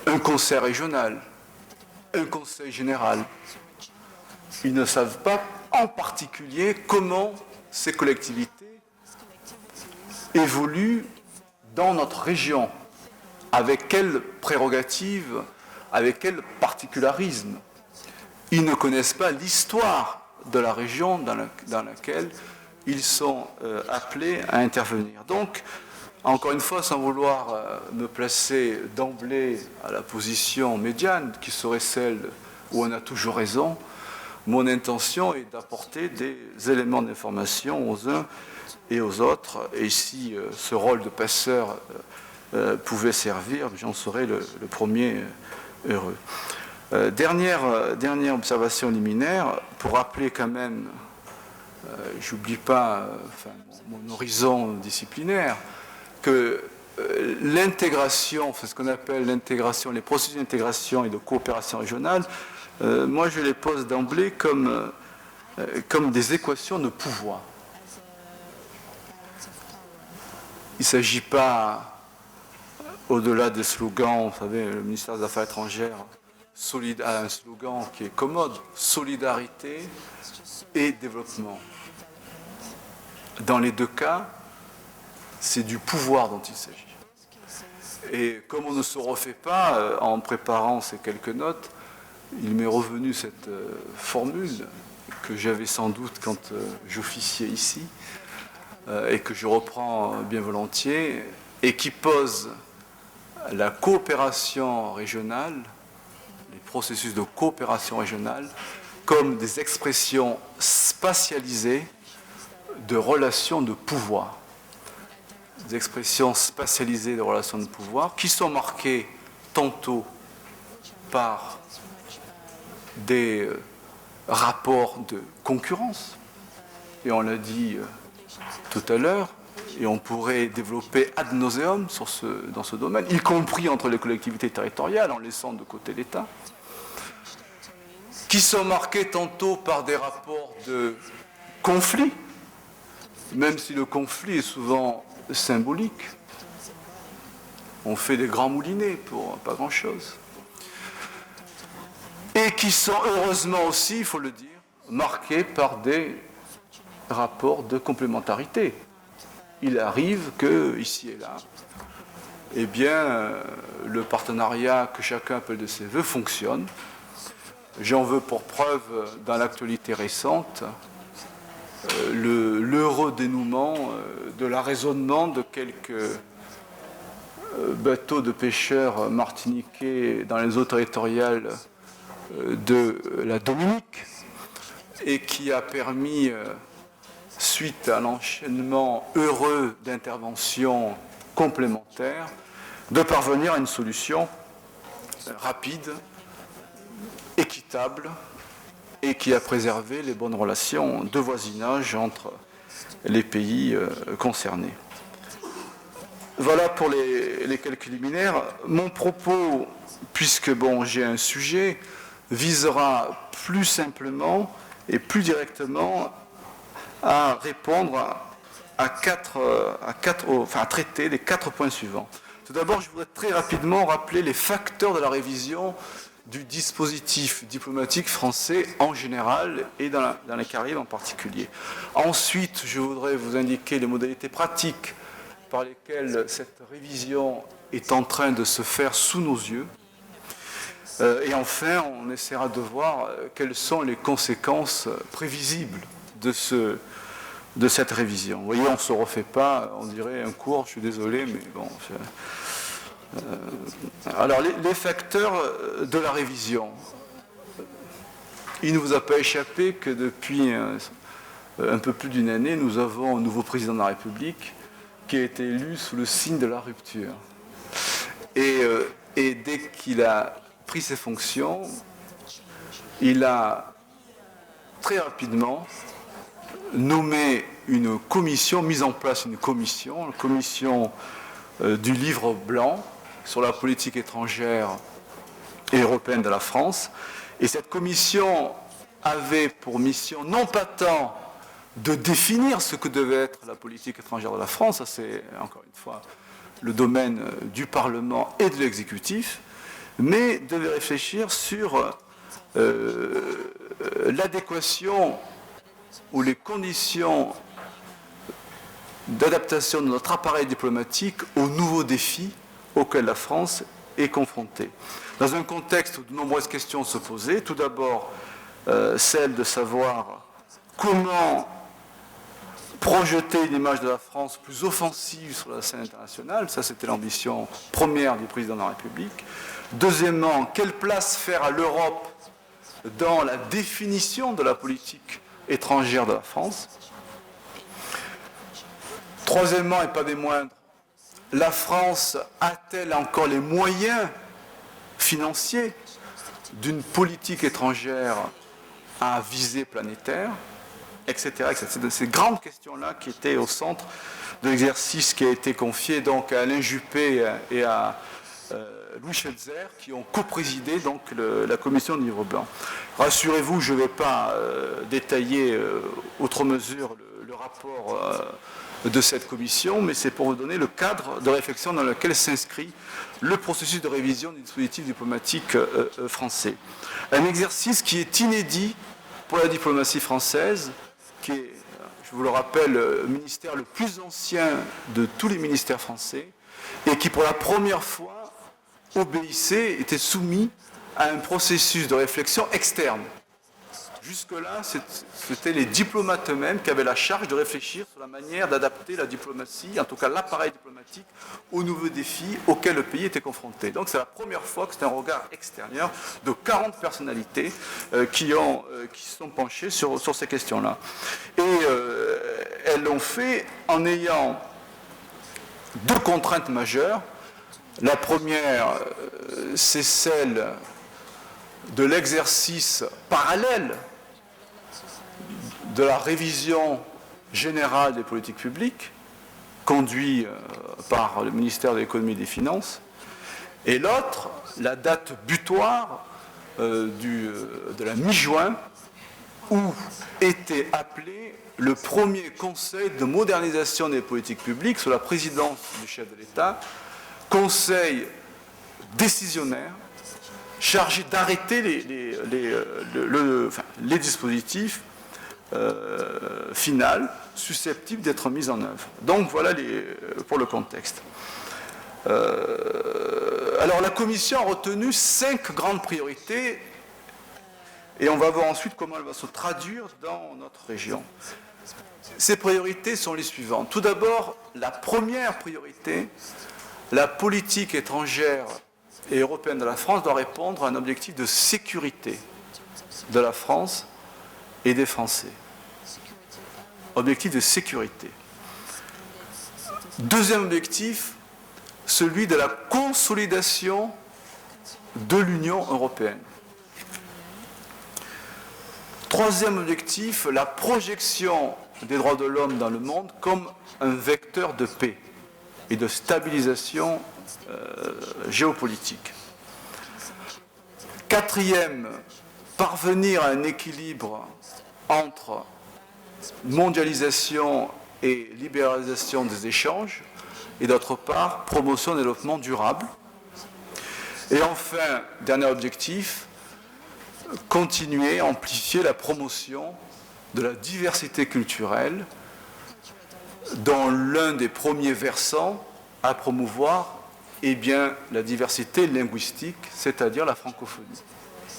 un conseil régional, un conseil général. Ils ne savent pas en particulier comment ces collectivités évoluent dans notre région, avec quelles prérogatives, avec quel particularisme. Ils ne connaissent pas l'histoire de la région dans laquelle ils sont appelés à intervenir. Donc, encore une fois, sans vouloir me placer d'emblée à la position médiane, qui serait celle où on a toujours raison, mon intention est d'apporter des éléments d'information aux uns et aux autres. Et si ce rôle de passeur pouvait servir, j'en serais le premier heureux. Dernière observation liminaire, pour rappeler quand même, j'oublie pas mon horizon disciplinaire, que l'intégration, c'est ce qu'on appelle l'intégration, les processus d'intégration et de coopération régionale, moi je les pose d'emblée comme des équations de pouvoir. Il ne s'agit pas, au-delà des slogans, vous savez, le ministère des Affaires étrangères a un slogan qui est commode, solidarité et développement. Dans les deux cas, c'est du pouvoir dont il s'agit. Et comme on ne se refait pas, en préparant ces quelques notes, il m'est revenu cette formule que j'avais sans doute quand j'officiais ici, et que je reprends bien volontiers, et qui pose la coopération régionale, les processus de coopération régionale, comme des expressions spatialisées de relations de pouvoir. Des expressions spatialisées de relations de pouvoir qui sont marquées tantôt par des rapports de concurrence, et on l'a dit tout à l'heure, et on pourrait développer ad nauseam dans ce domaine, y compris entre les collectivités territoriales, en laissant de côté l'État, qui sont marqués tantôt par des rapports de conflit, même si le conflit est souvent symbolique. On fait des grands moulinets pour pas grand-chose. Et qui sont heureusement aussi, il faut le dire, marqués par des rapports de complémentarité. Il arrive que, ici et là, eh bien, le partenariat que chacun appelle de ses voeux fonctionne. J'en veux pour preuve, dans l'actualité récente, l'heureux dénouement de l'arraisonnement de quelques bateaux de pêcheurs martiniquais dans les eaux territoriales de la Dominique, et qui a permis, suite à l'enchaînement heureux d'interventions complémentaires, de parvenir à une solution rapide, équitable, et qui a préservé les bonnes relations de voisinage entre les pays concernés. Voilà pour les quelques liminaires. Mon propos, puisque j'ai un sujet, visera plus simplement et plus directement à répondre à traiter les 4 points suivants. Tout d'abord, je voudrais très rapidement rappeler les facteurs de la révision du dispositif diplomatique français en général et dans les Caraïbes en particulier. Ensuite, je voudrais vous indiquer les modalités pratiques par lesquelles cette révision est en train de se faire sous nos yeux. Et enfin, on essaiera de voir quelles sont les conséquences prévisibles de cette révision. Vous voyez, on ne se refait pas, on dirait un cours, je suis désolé, mais bon... Alors, les facteurs de la révision. il ne vous a pas échappé que depuis un peu plus d'une année, nous avons un nouveau président de la République qui a été élu sous le signe de la rupture. Et dès qu'il a pris ses fonctions, il a très rapidement nommé une commission, mis en place une commission, la commission du livre blanc sur la politique étrangère et européenne de la France. Et cette commission avait pour mission non pas tant de définir ce que devait être la politique étrangère de la France, ça c'est encore une fois le domaine du Parlement et de l'exécutif, mais devait réfléchir sur l'adéquation ou les conditions d'adaptation de notre appareil diplomatique aux nouveaux défis auxquels la France est confrontée. Dans un contexte où de nombreuses questions se posaient, tout d'abord celle de savoir comment projeter une image de la France plus offensive sur la scène internationale, ça c'était l'ambition première du président de la République. Deuxièmement, quelle place faire à l'Europe dans la définition de la politique étrangère de la France. Troisièmement, et pas des moindres, la France a-t-elle encore les moyens financiers d'une politique étrangère à visée planétaire, etc., etc. C'est ces grandes questions-là qui étaient au centre de l'exercice qui a été confié donc à Alain Juppé et à Louis Schelzer, qui ont coprésidé donc la commission du livre blanc. Rassurez-vous, je ne vais pas détailler outre mesure le rapport de cette commission, mais c'est pour vous donner le cadre de réflexion dans lequel s'inscrit le processus de révision du dispositif diplomatique français. Un exercice qui est inédit pour la diplomatie française, qui est, je vous le rappelle, le ministère le plus ancien de tous les ministères français, et qui pour la première fois obéissait, était soumis à un processus de réflexion externe. Jusque-là, c'était les diplomates eux-mêmes qui avaient la charge de réfléchir sur la manière d'adapter la diplomatie, en tout cas l'appareil diplomatique, aux nouveaux défis auxquels le pays était confronté. Donc c'est la première fois que c'est un regard extérieur de 40 personnalités qui se sont penchées sur ces questions-là. Et elles l'ont fait en ayant deux contraintes majeures. La première, c'est celle de l'exercice parallèle de la révision générale des politiques publiques, conduit par le ministère de l'économie et des finances, et l'autre, la date butoir de la mi-juin, où était appelé le premier conseil de modernisation des politiques publiques sous la présidence du chef de l'État, conseil décisionnaire chargé d'arrêter les dispositifs finaux susceptibles d'être mis en œuvre. Donc voilà pour le contexte. Alors la Commission a retenu 5 grandes priorités et on va voir ensuite comment elles vont se traduire dans notre région. Ces priorités sont les suivantes. Tout d'abord, la première priorité, la politique étrangère et européenne de la France doit répondre à un objectif de sécurité de la France et des Français. Objectif de sécurité. Deuxième objectif, celui de la consolidation de l'Union européenne. Troisième objectif, la projection des droits de l'homme dans le monde comme un vecteur de paix et de stabilisation géopolitique. Quatrième, parvenir à un équilibre entre mondialisation et libéralisation des échanges, et d'autre part, promotion et développement durable. Et enfin, dernier objectif, continuer à amplifier la promotion de la diversité culturelle, dont l'un des premiers versants à promouvoir est bien la diversité linguistique, c'est-à-dire la francophonie,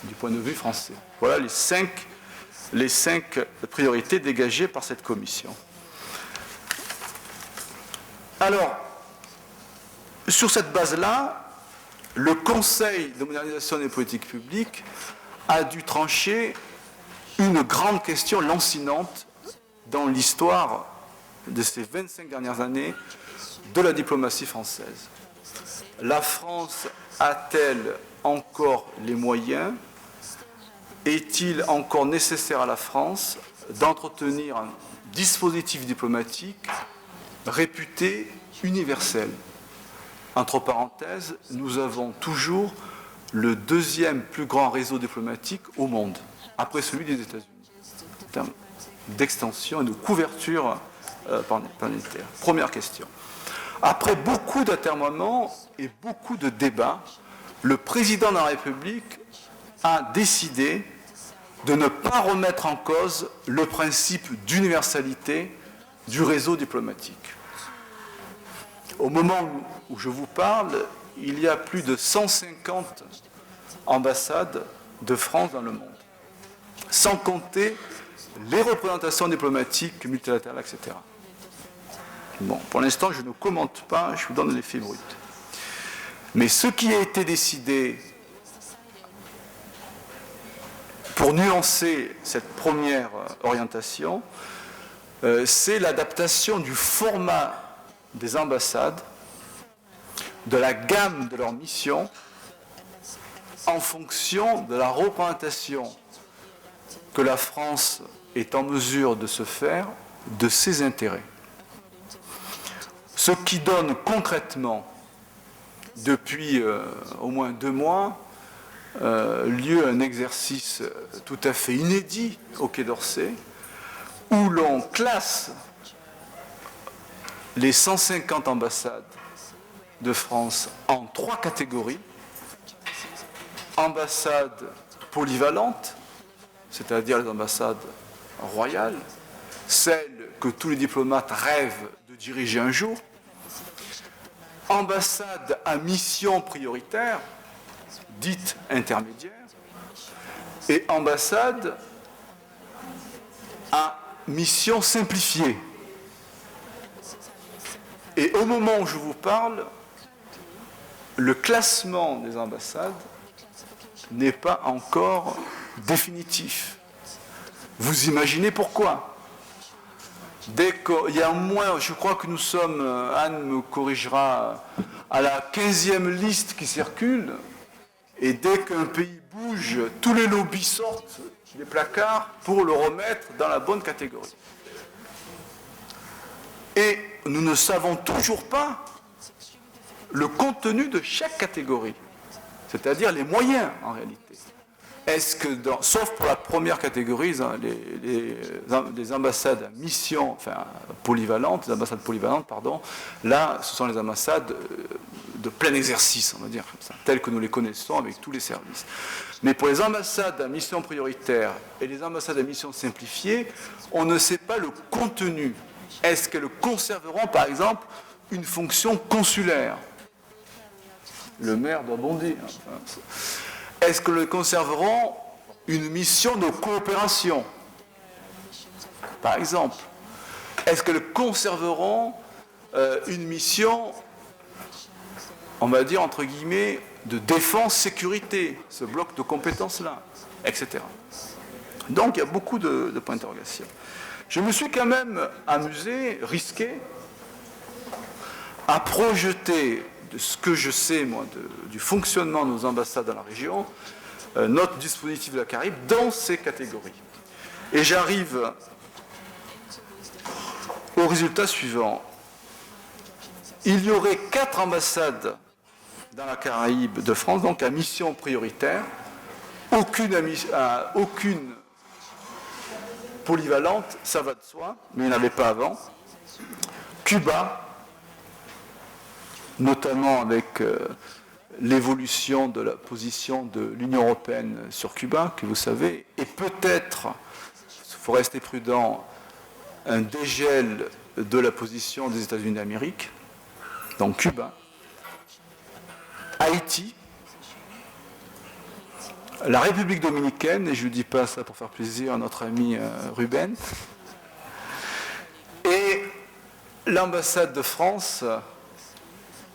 du point de vue français. Voilà les cinq priorités dégagées par cette commission. Alors, sur cette base-là, le Conseil de modernisation des politiques publiques a dû trancher une grande question lancinante dans l'histoire de ces 25 dernières années de la diplomatie française. La France a-t-elle encore les moyens? Est-il encore nécessaire à la France d'entretenir un dispositif diplomatique réputé universel? Entre parenthèses, nous avons toujours le deuxième plus grand réseau diplomatique au monde, après celui des États-Unis, en termes d'extension et de couverture planétaire. Première question. Après beaucoup d'atermoiements et beaucoup de débats, le président de la République a décidé de ne pas remettre en cause le principe d'universalité du réseau diplomatique. Au moment où je vous parle, il y a plus de 150 ambassades de France dans le monde, sans compter les représentations diplomatiques, multilatérales, etc. Bon, pour l'instant, je ne commente pas, je vous donne les faits bruts. Mais ce qui a été décidé pour nuancer cette première orientation, c'est l'adaptation du format des ambassades, de la gamme de leurs missions, en fonction de la représentation que la France est en mesure de se faire de ses intérêts. Ce qui donne concrètement, depuis au moins 2 mois, lieu à un exercice tout à fait inédit au Quai d'Orsay, où l'on classe les 150 ambassades de France en 3 catégories. Ambassades polyvalentes, c'est-à-dire les ambassades royales, celles que tous les diplomates rêvent de diriger un jour. Ambassades à mission prioritaire, dites intermédiaires, et ambassades à mission simplifiée. Et au moment où je vous parle, le classement des ambassades n'est pas encore définitif. Vous imaginez pourquoi? Dès qu'il y a moins, je crois que nous sommes, Anne me corrigera, à la 15e liste qui circule, et dès qu'un pays bouge, tous les lobbies sortent des placards pour le remettre dans la bonne catégorie. Et nous ne savons toujours pas le contenu de chaque catégorie, c'est-à-dire les moyens en réalité. Est-ce que, sauf pour la première catégorie, les ambassades à mission, enfin polyvalentes, les ambassades polyvalentes, pardon, là, ce sont les ambassades de plein exercice, on va dire comme ça, telles que nous les connaissons avec tous les services. Mais pour les ambassades à mission prioritaire et les ambassades à mission simplifiée, on ne sait pas le contenu. Est-ce qu'elles conserveront, par exemple, une fonction consulaire? Le maire doit bondir. Est-ce qu'elles conserveront une mission de coopération, par exemple? Est-ce qu'elles conserveront une mission, on va dire, entre guillemets, de défense-sécurité, ce bloc de compétences-là, etc. Donc, il y a beaucoup de points d'interrogation. Je me suis quand même amusé, risqué, à projeter de ce que je sais, moi, du fonctionnement de nos ambassades dans la région, notre dispositif de la Caraïbe dans ces catégories. Et j'arrive au résultat suivant. Il y aurait 4 ambassades dans la Caraïbe de France, donc à mission prioritaire, aucune polyvalente, ça va de soi, mais il n'y en avait pas avant. Cuba, notamment avec l'évolution de la position de l'Union européenne sur Cuba, que vous savez, et peut-être, il faut rester prudent, un dégel de la position des États-Unis d'Amérique, donc Cuba, Haïti, la République dominicaine, et je ne dis pas ça pour faire plaisir à notre ami Ruben, et l'ambassade de France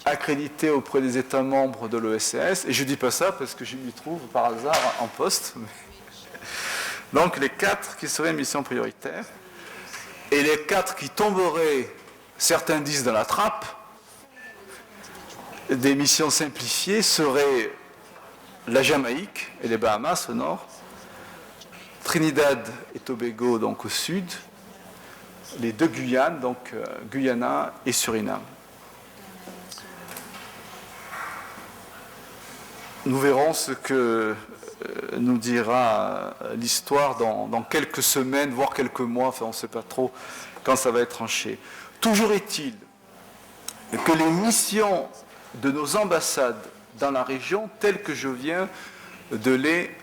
accréditée auprès des États membres de l'OSCE, et je ne dis pas ça parce que je m'y trouve par hasard en poste, Donc les 4 qui seraient missions prioritaires, et les 4 qui tomberaient, certains disent dans la trappe, des missions simplifiées seraient la Jamaïque et les Bahamas au nord, Trinidad et Tobago donc au sud, les 2 Guyanes, donc Guyana et Suriname. Nous verrons ce que nous dira l'histoire dans quelques semaines, voire quelques mois, enfin on ne sait pas trop quand ça va être tranché. Toujours est-il que les missions de nos ambassades dans la région, telles que je viens de les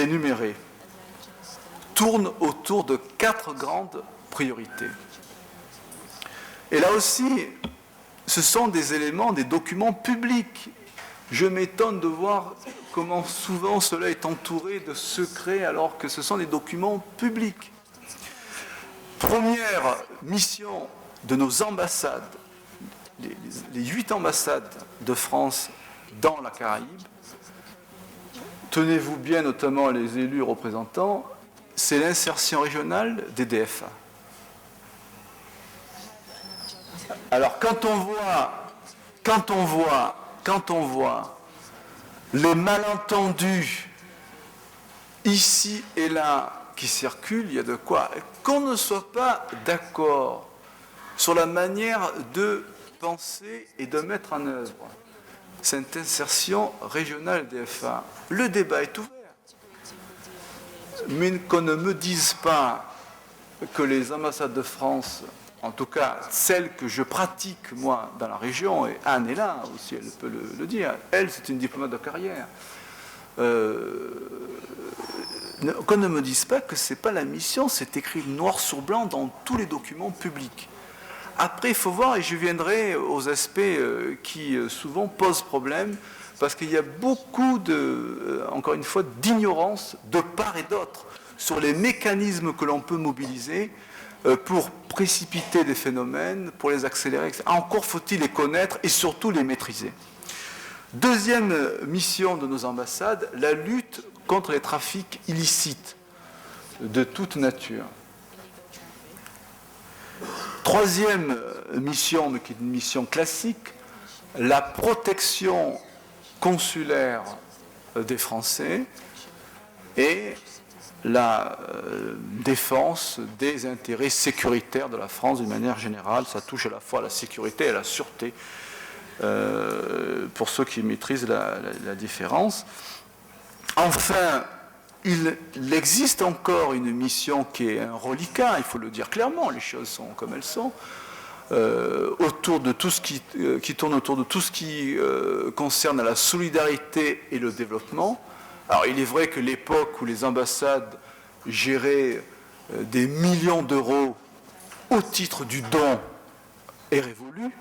énumérer, tournent autour de 4 grandes priorités. Et là aussi, ce sont des éléments, des documents publics. Je m'étonne de voir comment souvent cela est entouré de secrets alors que ce sont des documents publics. Première mission de nos ambassades, les 8 ambassades de France dans la Caraïbe, tenez-vous bien, notamment les élus représentants, c'est l'insertion régionale des DFA. Alors quand on voit les malentendus ici et là qui circulent, il y a de quoi. Qu'on ne soit pas d'accord sur la manière de penser et de mettre en œuvre cette insertion régionale DFA, le débat est ouvert. Mais qu'on ne me dise pas que les ambassades de France, en tout cas celles que je pratique moi dans la région, et Anne est là aussi, elle peut le dire, elle c'est une diplomate de carrière, qu'on ne me dise pas que ce n'est pas la mission, c'est écrit noir sur blanc dans tous les documents publics. Après, il faut voir, et je viendrai aux aspects qui souvent posent problème, parce qu'il y a beaucoup encore une fois, d'ignorance de part et d'autre sur les mécanismes que l'on peut mobiliser pour précipiter des phénomènes, pour les accélérer, etc. Encore faut-il les connaître et surtout les maîtriser. Deuxième mission de nos ambassades, la lutte contre les trafics illicites de toute nature. Troisième mission, mais qui est une mission classique, la protection consulaire des Français et la défense des intérêts sécuritaires de la France d'une manière générale. Ça touche à la fois à la sécurité et à la sûreté, pour ceux qui maîtrisent la différence. Enfin, il existe encore une mission qui est un reliquat, il faut le dire clairement, les choses sont comme elles sont, autour de tout ce qui tourne autour de tout ce qui concerne la solidarité et le développement. Alors il est vrai que l'époque où les ambassades géraient des millions d'euros au titre du don est révolue.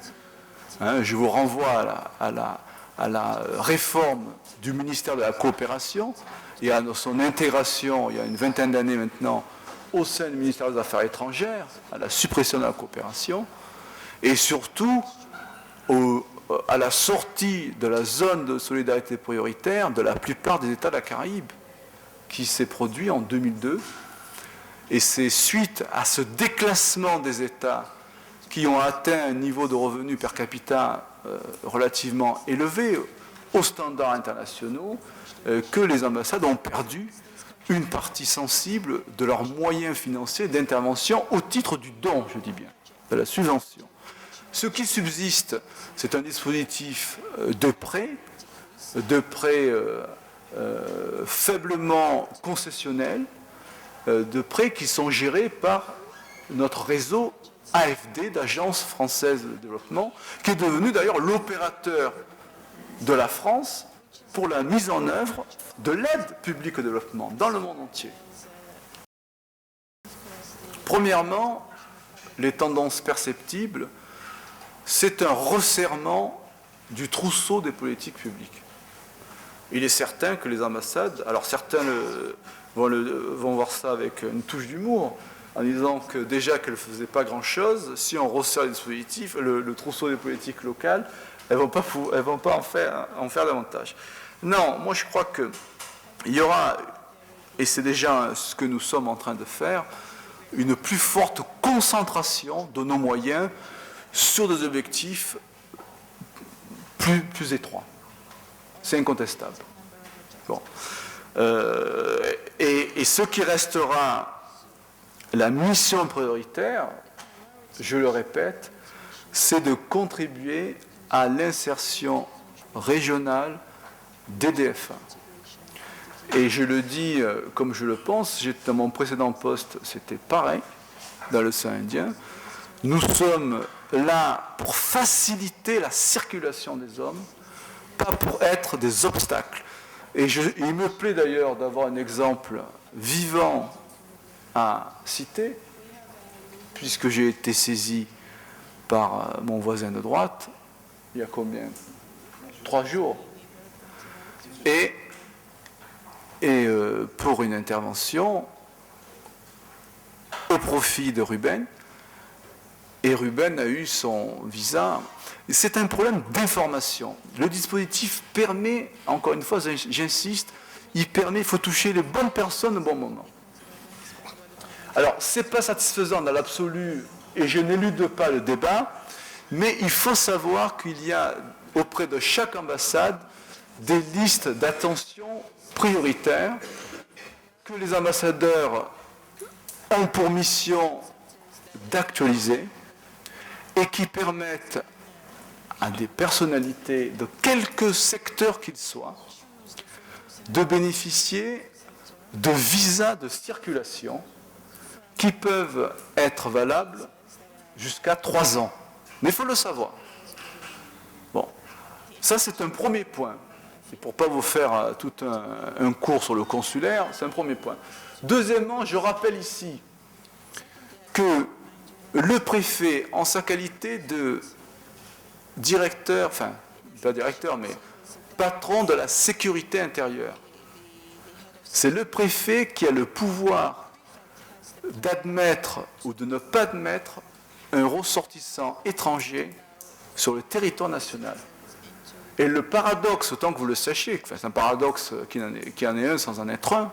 Je vous renvoie à la réforme du ministère de la Coopération et à son intégration il y a une vingtaine d'années maintenant au sein du ministère des Affaires étrangères, à la suppression de la coopération, et surtout à la sortie de la zone de solidarité prioritaire de la plupart des États de la Caraïbe, qui s'est produit en 2002. Et c'est suite à ce déclassement des États qui ont atteint un niveau de revenu per capita relativement élevé aux standards internationaux que les ambassades ont perdu une partie sensible de leurs moyens financiers d'intervention au titre du don, je dis bien, de la subvention. Ce qui subsiste, c'est un dispositif de prêt faiblement concessionnel, de prêts qui sont gérés par notre réseau AFD, d'Agence française de développement, qui est devenu d'ailleurs l'opérateur de la France pour la mise en œuvre de l'aide publique au développement dans le monde entier. Premièrement, les tendances perceptibles, c'est un resserrement du trousseau des politiques publiques. Il est certain que les ambassades, alors certains vont voir ça avec une touche d'humour, en disant que déjà qu'elles ne faisaient pas grand-chose, si on resserre les dispositifs, le trousseau des politiques locales, elles ne vont pas en faire davantage. Non, moi je crois qu'il y aura et c'est déjà ce que nous sommes en train de faire, une plus forte concentration de nos moyens sur des objectifs plus étroits. C'est incontestable. Bon. Et ce qui restera la mission prioritaire, je le répète, c'est de contribuer à l'insertion régionale des DF1. Et je le dis comme je le pense, dans mon précédent poste, c'était pareil, dans l'océan Indien. Nous sommes là pour faciliter la circulation des hommes, pas pour être des obstacles. Et il me plaît d'ailleurs d'avoir un exemple vivant à citer, puisque j'ai été saisi par mon voisin de droite, il y a combien 3 jours. Et pour une intervention au profit de Ruben. Et Ruben a eu son visa. C'est un problème d'information. Le dispositif permet, encore une fois, j'insiste, il faut toucher les bonnes personnes au bon moment. Alors, ce n'est pas satisfaisant dans l'absolu, et je n'élude pas le débat, mais il faut savoir qu'il y a auprès de chaque ambassade des listes d'attention prioritaires que les ambassadeurs ont pour mission d'actualiser et qui permettent à des personnalités de quelque secteur qu'ils soient de bénéficier de visas de circulation qui peuvent être valables jusqu'à 3 ans. Mais il faut le savoir. Bon, ça c'est un premier point. Et pour ne pas vous faire tout un cours sur le consulaire, c'est un premier point. Deuxièmement, je rappelle ici que le préfet, en sa qualité de directeur, enfin, pas directeur, mais patron de la sécurité intérieure, c'est le préfet qui a le pouvoir d'admettre ou de ne pas admettre un ressortissant étranger sur le territoire national. Et le paradoxe, autant que vous le sachiez, c'est un paradoxe qui en est un sans en être un,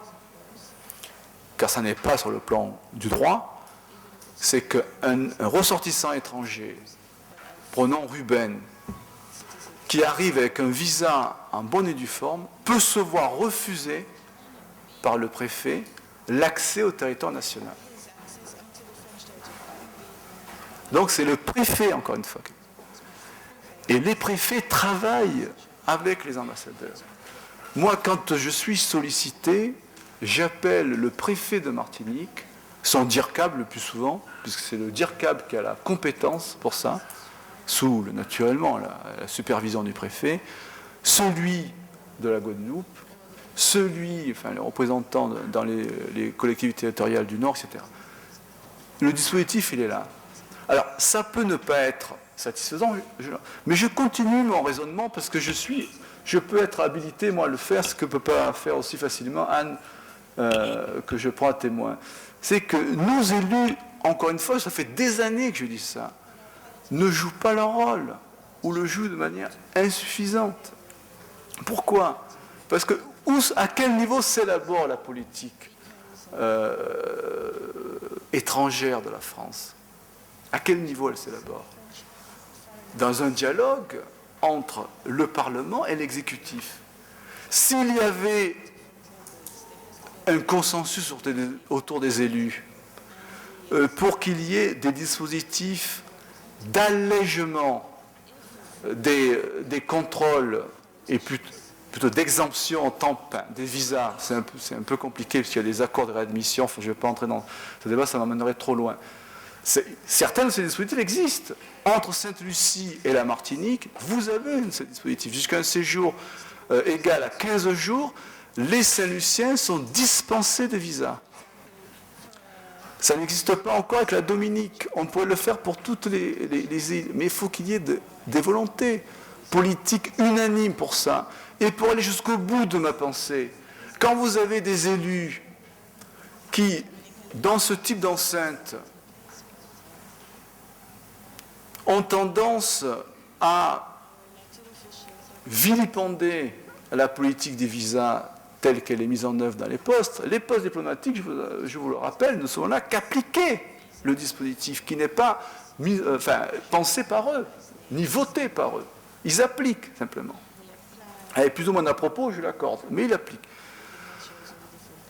car ça n'est pas sur le plan du droit, c'est qu'un ressortissant étranger, prenons Ruben, qui arrive avec un visa en bonne et due forme, peut se voir refuser par le préfet l'accès au territoire national. Donc c'est le préfet, encore une fois. Et les préfets travaillent avec les ambassadeurs. Moi, quand je suis sollicité, j'appelle le préfet de Martinique, son DIRCAB le plus souvent, puisque c'est le DIRCAB qui a la compétence pour ça, sous naturellement la supervision du préfet, celui de la Guadeloupe, les représentants dans les collectivités territoriales du Nord, etc. Le dispositif, il est là. Alors, ça peut ne pas être satisfaisant, mais je continue mon raisonnement parce que je peux être habilité, moi, à le faire, ce que ne peut pas faire aussi facilement Anne, que je prends à témoin. C'est que nos élus, encore une fois, ça fait des années que je dis ça, ne jouent pas leur rôle, ou le jouent de manière insuffisante. Pourquoi ? Parce que à quel niveau s'élabore la politique étrangère de la France ? À quel niveau elle s'élabore ? Dans un dialogue entre le Parlement et l'exécutif. S'il y avait un consensus autour des élus pour qu'il y ait des dispositifs d'allègement des contrôles et plutôt d'exemption en temps plein, des visas, c'est un peu compliqué parce qu'il y a des accords de réadmission, je ne vais pas entrer dans ce débat, ça m'emmènerait trop loin. Certains de ces dispositifs existent. Entre Sainte-Lucie et la Martinique, vous avez ces dispositifs. Jusqu'à un séjour égal à 15 jours, les Saint-Luciens sont dispensés de visa. Ça n'existe pas encore avec la Dominique. On pourrait le faire pour toutes les îles. Mais il faut qu'il y ait des volontés politiques unanimes pour ça. Et pour aller jusqu'au bout de ma pensée, quand vous avez des élus qui, dans ce type d'enceinte, ont tendance à vilipender la politique des visas telle qu'elle est mise en œuvre dans les postes diplomatiques, je vous le rappelle, ne sont là qu'appliquer le dispositif, qui n'est pas pensé par eux, ni voté par eux. Ils appliquent simplement. Avec plus ou moins à propos, je l'accorde, mais ils appliquent.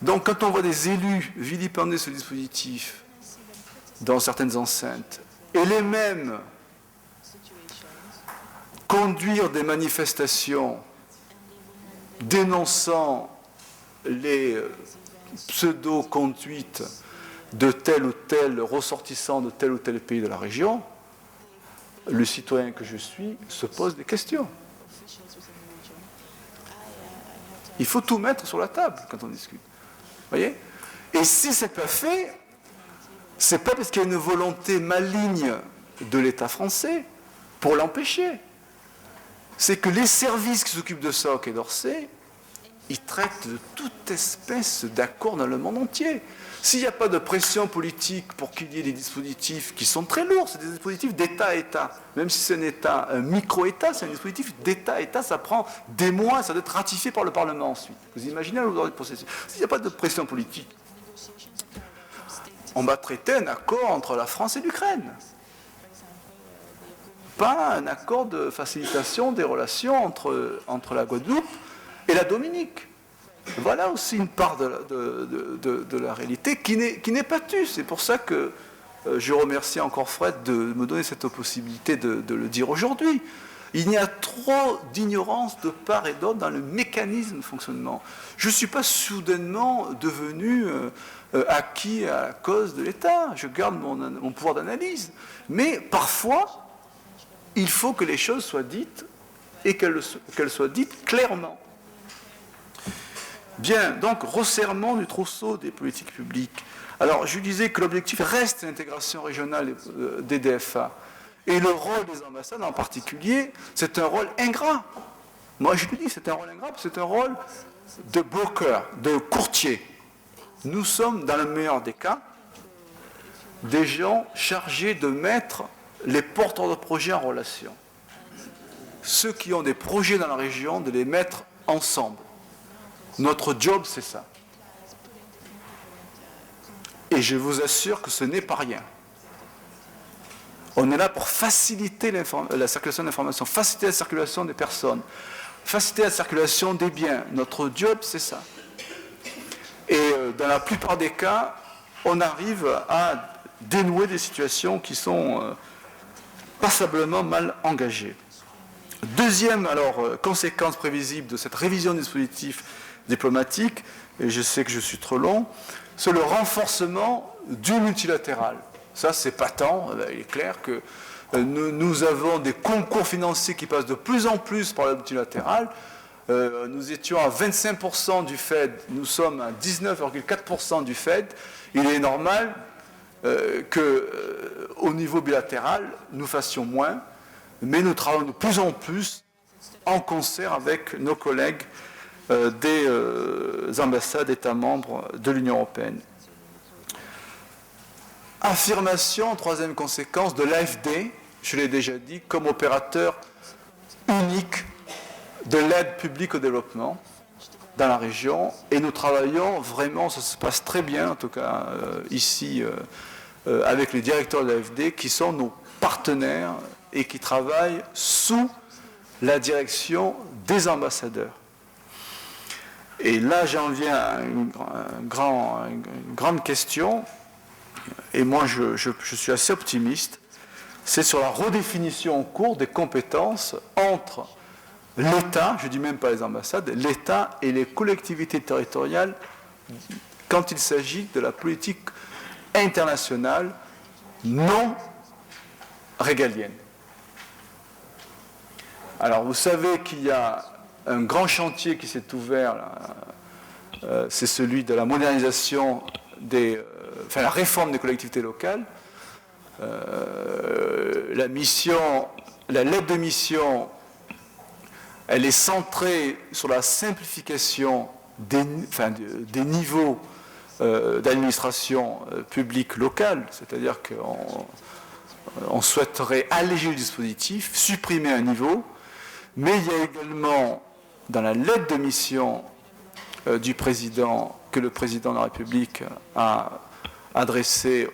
Donc quand on voit des élus vilipender ce dispositif dans certaines enceintes, et les mêmes conduire des manifestations dénonçant les pseudo-conduites de tel ou tel ressortissant de tel ou tel pays de la région, le citoyen que je suis se pose des questions. Il faut tout mettre sur la table quand on discute. Voyez ? Et si ce n'est pas fait, ce n'est pas parce qu'il y a une volonté maligne de l'État français pour l'empêcher. C'est que les services qui s'occupent de ça au Quai d'Orsay, ils traitent de toute espèce d'accord dans le monde entier. S'il n'y a pas de pression politique pour qu'il y ait des dispositifs qui sont très lourds, c'est des dispositifs d'État à État. Même si c'est un État, un micro-État, c'est un dispositif d'État à État, ça prend des mois, ça doit être ratifié par le Parlement ensuite. Vous imaginez le droit du processus. S'il n'y a pas de pression politique, on va traiter un accord entre la France et l'Ukraine. Pas un accord de facilitation des relations entre la Guadeloupe et la Dominique. Voilà aussi une part de la réalité qui n'est pas tue. C'est pour ça que je remercie encore Fred de me donner cette possibilité de le dire aujourd'hui. Il y a trop d'ignorance de part et d'autre dans le mécanisme de fonctionnement. Je ne suis pas soudainement devenu acquis à la cause de l'État. Je garde mon pouvoir d'analyse. Mais parfois, il faut que les choses soient dites et qu'elles soient dites clairement. Bien, donc, resserrement du trousseau des politiques publiques. Alors, je disais que l'objectif reste l'intégration régionale des DFA. Et le rôle des ambassades en particulier, c'est un rôle ingrat. Moi, je le dis, c'est un rôle ingrat, parce que c'est un rôle de broker, de courtier. Nous sommes, dans le meilleur des cas, des gens chargés de mettre les porteurs de projets en relation. Ceux qui ont des projets dans la région, de les mettre ensemble. Notre job, c'est ça. Et je vous assure que ce n'est pas rien. On est là pour faciliter la circulation d'informations, faciliter la circulation des personnes, faciliter la circulation des biens. Notre job, c'est ça. Et dans la plupart des cas, on arrive à dénouer des situations qui sont passablement mal engagées. Deuxième conséquence prévisible de cette révision du dispositif diplomatique, et je sais que je suis trop long, c'est le renforcement du multilatéral. Ça, c'est patent, il est clair que nous avons des concours financiers qui passent de plus en plus par le multilatéral. Nous étions à 25% du Fed, nous sommes à 19,4% du Fed. Il est normal qu'au niveau bilatéral, nous fassions moins, mais nous travaillons de plus en plus en concert avec nos collègues des ambassades États membres de l'Union européenne. Affirmation, troisième conséquence, de l'AFD, je l'ai déjà dit, comme opérateur unique de l'aide publique au développement dans la région. Et nous travaillons vraiment, ça se passe très bien, en tout cas ici, avec les directeurs de l'AFD, qui sont nos partenaires et qui travaillent sous la direction des ambassadeurs. Et là, j'en viens à une grande question, et moi je suis assez optimiste, c'est sur la redéfinition en cours des compétences entre l'État, je ne dis même pas les ambassades, l'État et les collectivités territoriales quand il s'agit de la politique internationale non régalienne. Alors vous savez qu'il y a un grand chantier qui s'est ouvert, c'est celui de la modernisation la réforme des collectivités locales. La lettre de mission, elle est centrée sur la simplification des niveaux d'administration publique locale, c'est-à-dire qu'on souhaiterait alléger le dispositif, supprimer un niveau, mais il y a également dans la lettre de mission que le président de la République a adressé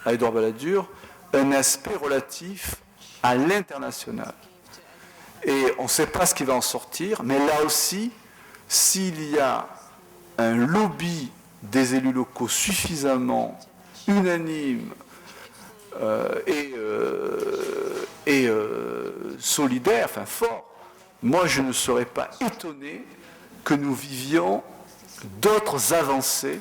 à Édouard Balladur, un aspect relatif à l'international. Et on ne sait pas ce qui va en sortir, mais là aussi, s'il y a un lobby des élus locaux suffisamment unanime et solidaire, enfin fort, moi je ne serais pas étonné que nous vivions d'autres avancées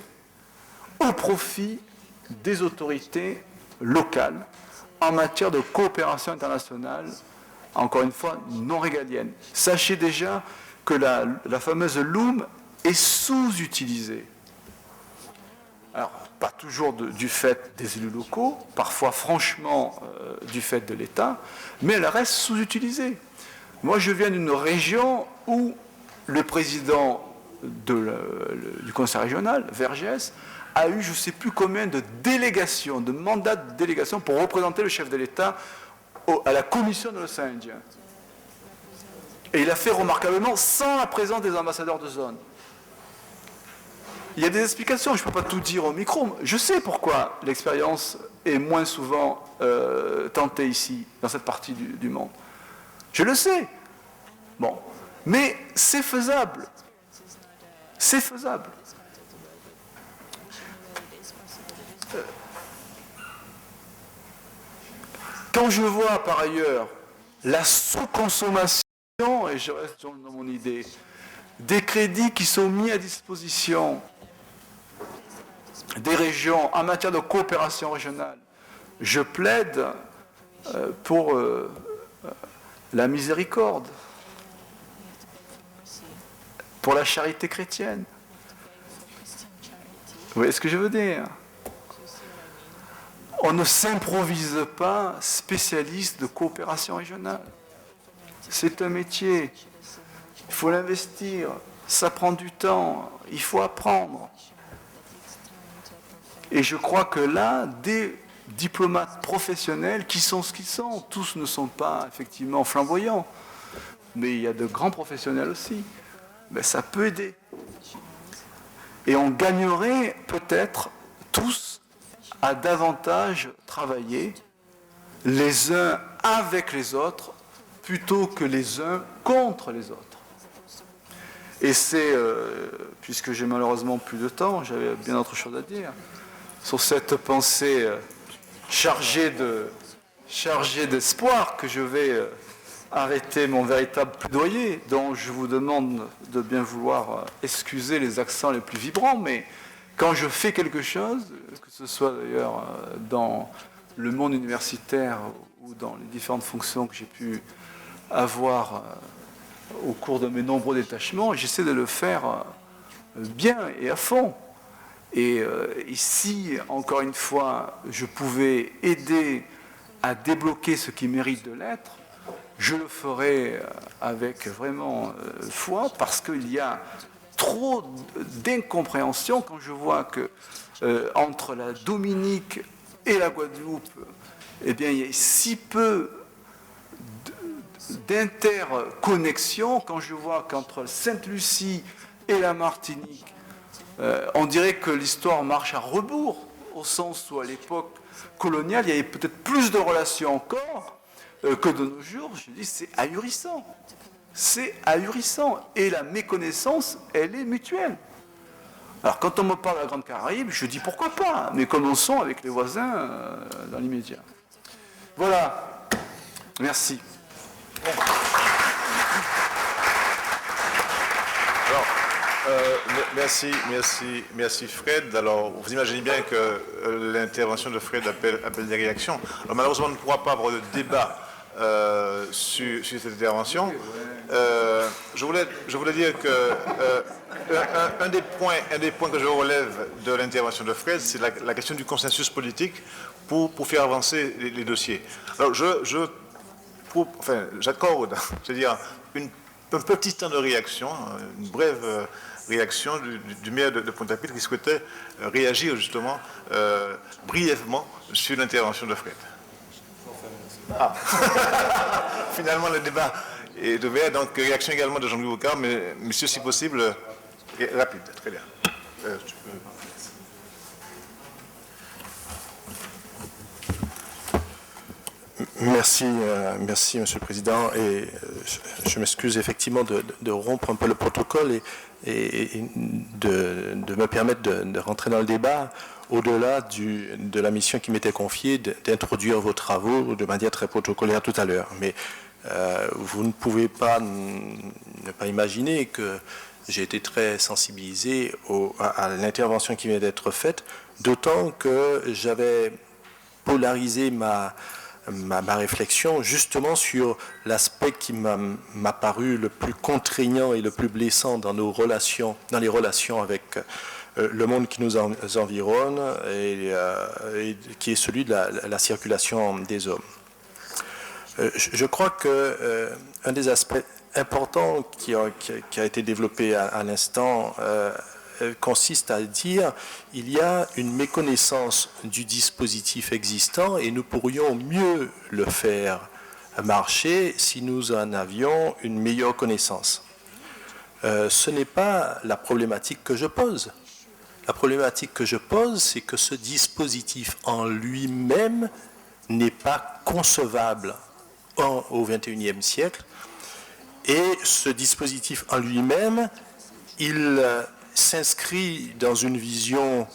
au profit des autorités locales en matière de coopération internationale, encore une fois, non régalienne. Sachez déjà que la fameuse LUM est sous-utilisée. Alors, pas toujours du fait des élus locaux, parfois franchement du fait de l'État, mais elle reste sous-utilisée. Moi, je viens d'une région où le président du conseil régional, Vergès, a eu je ne sais plus combien de délégations, de mandats de délégation pour représenter le chef de l'État à la commission de l'océan Indien. Et il a fait remarquablement sans la présence des ambassadeurs de zone. Il y a des explications, je ne peux pas tout dire au micro. Je sais pourquoi l'expérience est moins souvent tentée ici, dans cette partie du monde. Je le sais. Bon. Mais c'est faisable. C'est faisable. Quand je vois par ailleurs la sous-consommation, et je reste dans mon idée, des crédits qui sont mis à disposition des régions en matière de coopération régionale, je plaide pour la miséricorde, pour la charité chrétienne. Vous voyez ce que je veux dire? On ne s'improvise pas spécialiste de coopération régionale. C'est un métier. Il faut l'investir. Ça prend du temps. Il faut apprendre. Et je crois que là, des diplomates professionnels, qui sont ce qu'ils sont, tous ne sont pas effectivement flamboyants, mais il y a de grands professionnels aussi, ben, ça peut aider. Et on gagnerait peut-être tous à davantage travailler les uns avec les autres plutôt que les uns contre les autres. Et c'est, puisque j'ai malheureusement plus de temps, j'avais bien autre chose à dire, sur cette pensée chargée d'espoir que je vais arrêter mon véritable plaidoyer, dont je vous demande de bien vouloir excuser les accents les plus vibrants, mais quand je fais quelque chose, que ce soit d'ailleurs dans le monde universitaire ou dans les différentes fonctions que j'ai pu avoir au cours de mes nombreux détachements, j'essaie de le faire bien et à fond. Et si, encore une fois, je pouvais aider à débloquer ce qui mérite de l'être, je le ferai avec vraiment foi, parce qu'il y a trop d'incompréhension quand je vois que entre la Dominique et la Guadeloupe, eh bien, il y a si peu d'interconnexion, quand je vois qu'entre Sainte-Lucie et la Martinique, on dirait que l'histoire marche à rebours, au sens où à l'époque coloniale, il y avait peut-être plus de relations encore que de nos jours. Je dis, c'est ahurissant. C'est ahurissant. Et la méconnaissance, elle est mutuelle. Alors, quand on me parle de la Grande Caraïbe, je dis pourquoi pas, mais commençons avec les voisins dans l'immédiat. Voilà. Merci. Alors, merci Fred. Alors, vous imaginez bien que l'intervention de Fred appelle des réactions. Alors, malheureusement, on ne pourra pas avoir de débat sur cette intervention. Je voulais dire que un des points que je relève de l'intervention de Fred, c'est la question du consensus politique pour faire avancer les dossiers. Alors, j'accorde, c'est-à-dire un petit temps de réaction, une brève réaction du maire de Pointe-à-Pitre qui souhaitait réagir justement brièvement sur l'intervention de Fred. Ah. Finalement, le débat est ouvert, donc réaction également de Jean-Louis Bocard, mais monsieur, si possible, Et rapide, très bien. Merci, Monsieur le Président. Et je m'excuse effectivement de rompre un peu le protocole et de me permettre de rentrer dans le débat au-delà de la mission qui m'était confiée d'introduire vos travaux de manière très protocolaire tout à l'heure. Mais vous ne pouvez pas ne pas imaginer que j'ai été très sensibilisé à l'intervention qui vient d'être faite, d'autant que j'avais polarisé ma réflexion justement sur l'aspect qui m'a paru le plus contraignant et le plus blessant dans les relations avec le monde qui nous environne et qui est celui de la circulation des hommes. Je crois que un des aspects importants qui a été développé à l'instant consiste à dire il y a une méconnaissance du dispositif existant et nous pourrions mieux le faire marcher si nous en avions une meilleure connaissance. Ce n'est pas la problématique que je pose. La problématique que je pose, c'est que ce dispositif en lui-même n'est pas concevable au XXIe siècle et ce dispositif en lui-même, il s'inscrit dans une vision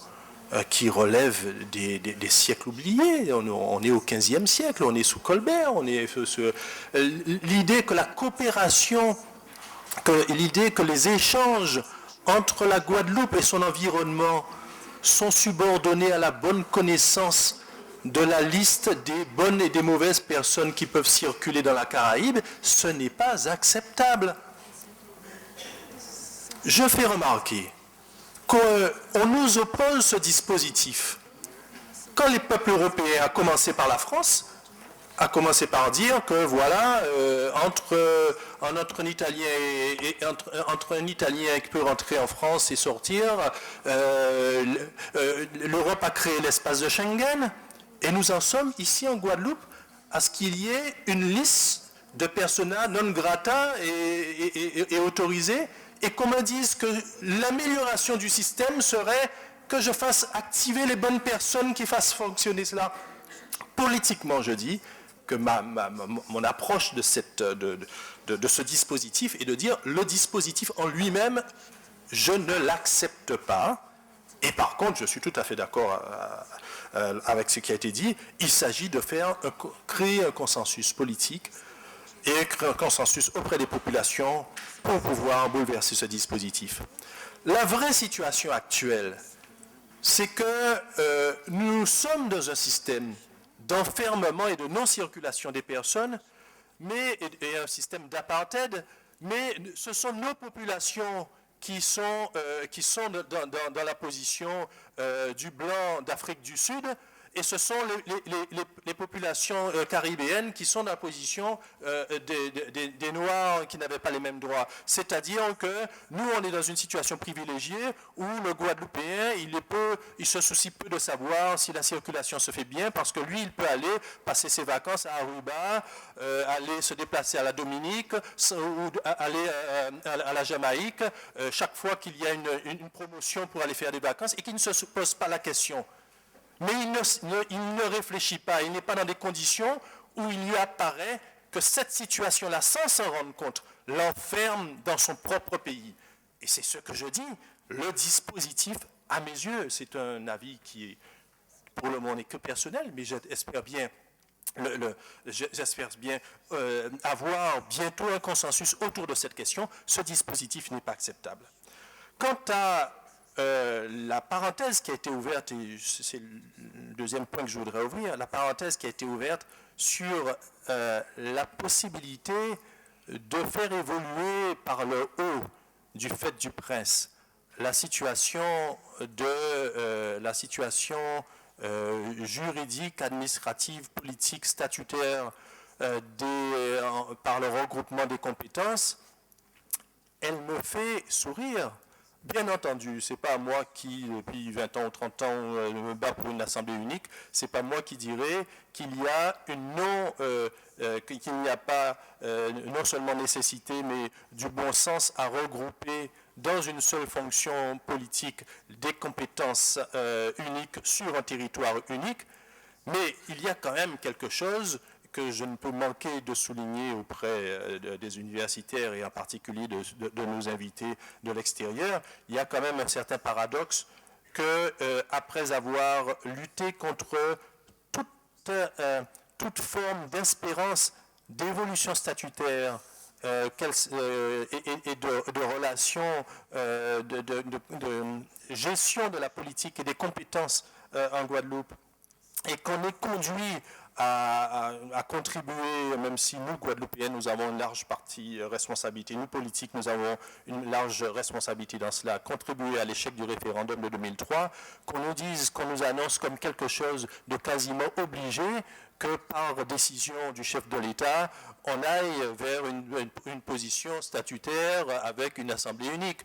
qui relève des siècles oubliés. On est au XVe siècle, on est sous Colbert, l'idée que la coopération, l'idée que les échanges entre la Guadeloupe et son environnement sont subordonnés à la bonne connaissance de la liste des bonnes et des mauvaises personnes qui peuvent circuler dans la Caraïbe, ce n'est pas acceptable. Je fais remarquer qu'on nous oppose ce dispositif. Quand les peuples européens, à commencer par la France, a commencé par dire que voilà, entre un Italien qui peut rentrer en France et sortir, l'Europe a créé l'espace de Schengen, et nous en sommes ici en Guadeloupe à ce qu'il y ait une liste de persona non grata et autorisés, et qu'on me dise que l'amélioration du système serait que je fasse activer les bonnes personnes qui fassent fonctionner cela. Politiquement, je dis que mon approche de ce dispositif est de dire le dispositif en lui-même, je ne l'accepte pas. Et par contre, je suis tout à fait d'accord avec ce qui a été dit, il s'agit de créer un consensus politique et créer un consensus auprès des populations pour pouvoir bouleverser ce dispositif. La vraie situation actuelle, c'est que nous sommes dans un système d'enfermement et de non-circulation des personnes, et un système d'apartheid, mais ce sont nos populations qui sont dans la position du blanc d'Afrique du Sud, et ce sont les populations caribéennes qui sont dans la position des Noirs qui n'avaient pas les mêmes droits. C'est-à-dire que nous, on est dans une situation privilégiée où le Guadeloupéen, il se soucie peu de savoir si la circulation se fait bien, parce que lui, il peut aller passer ses vacances à Aruba, aller se déplacer à la Dominique, ou aller à la Jamaïque, chaque fois qu'il y a une promotion pour aller faire des vacances, et qu'il ne se pose pas la question. Mais il ne réfléchit pas, il n'est pas dans des conditions où il lui apparaît que cette situation-là, sans s'en rendre compte, l'enferme dans son propre pays. Et c'est ce que je dis, le dispositif, à mes yeux, c'est un avis qui est, pour le moment, n'est que personnel, mais j'espère bien avoir bientôt un consensus autour de cette question. Ce dispositif n'est pas acceptable. Quant à la parenthèse qui a été ouverte, et c'est le deuxième point que je voudrais ouvrir, la parenthèse qui a été ouverte sur la possibilité de faire évoluer par le haut du fait du prince la situation juridique, administrative, politique, statutaire par le regroupement des compétences, elle me fait sourire. Bien entendu, ce n'est pas moi qui, depuis 20 ans ou 30 ans, me bats pour une assemblée unique, ce n'est pas moi qui dirais qu'il y a qu'il n'y a pas non seulement nécessité, mais du bon sens à regrouper dans une seule fonction politique des compétences uniques sur un territoire unique, mais il y a quand même quelque chose que je ne peux manquer de souligner auprès des universitaires et en particulier de nos invités de l'extérieur. Il y a quand même un certain paradoxe que, après avoir lutté contre toute forme d'espérance d'évolution statutaire et de relations de gestion de la politique et des compétences en Guadeloupe, et qu'on est conduit à contribuer, même si nous, Guadeloupéens, nous avons une large partie responsabilité, nous, politiques, nous avons une large responsabilité dans cela, contribuer à l'échec du référendum de 2003, qu'on nous dise, qu'on nous annonce comme quelque chose de quasiment obligé, que par décision du chef de l'État, on aille vers une position statutaire avec une assemblée unique.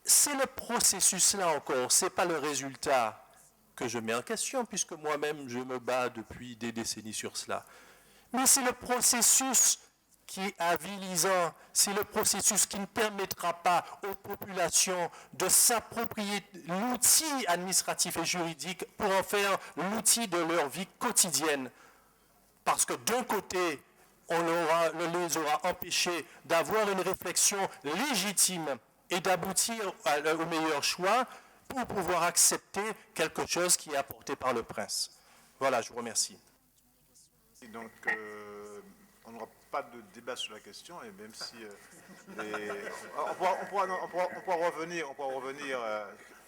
C'est le processus-là encore, ce n'est pas le résultat que je mets en question, puisque moi-même je me bats depuis des décennies sur cela. Mais c'est le processus qui est avilisant, c'est le processus qui ne permettra pas aux populations de s'approprier l'outil administratif et juridique pour en faire l'outil de leur vie quotidienne. Parce que d'un côté, on les aura empêchés d'avoir une réflexion légitime et d'aboutir au meilleur choix, pour pouvoir accepter quelque chose qui est apporté par le prince. Voilà, je vous remercie. Donc, on n'aura pas de débat sur la question, et même si on pourra revenir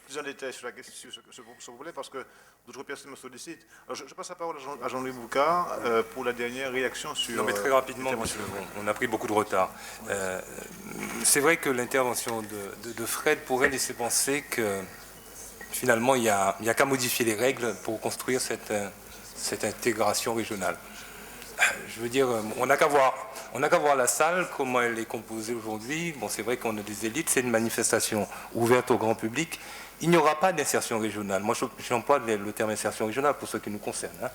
plus en détail sur la question, sur ce que vous voulez, parce que d'autres personnes me sollicitent. Alors, je passe la parole à Jean-Louis Boucard pour la dernière réaction sur... Non, mais très rapidement, monsieur, on a pris beaucoup de retard. C'est vrai que l'intervention de Fred pourrait laisser penser que finalement, il n'y a qu'à modifier les règles pour construire cette intégration régionale. Je veux dire, on n'a qu'à voir la salle, comment elle est composée aujourd'hui. Bon, c'est vrai qu'on a des élites, c'est une manifestation ouverte au grand public. Il n'y aura pas d'insertion régionale. Moi, j'emploie le terme insertion régionale pour ce qui nous concerne.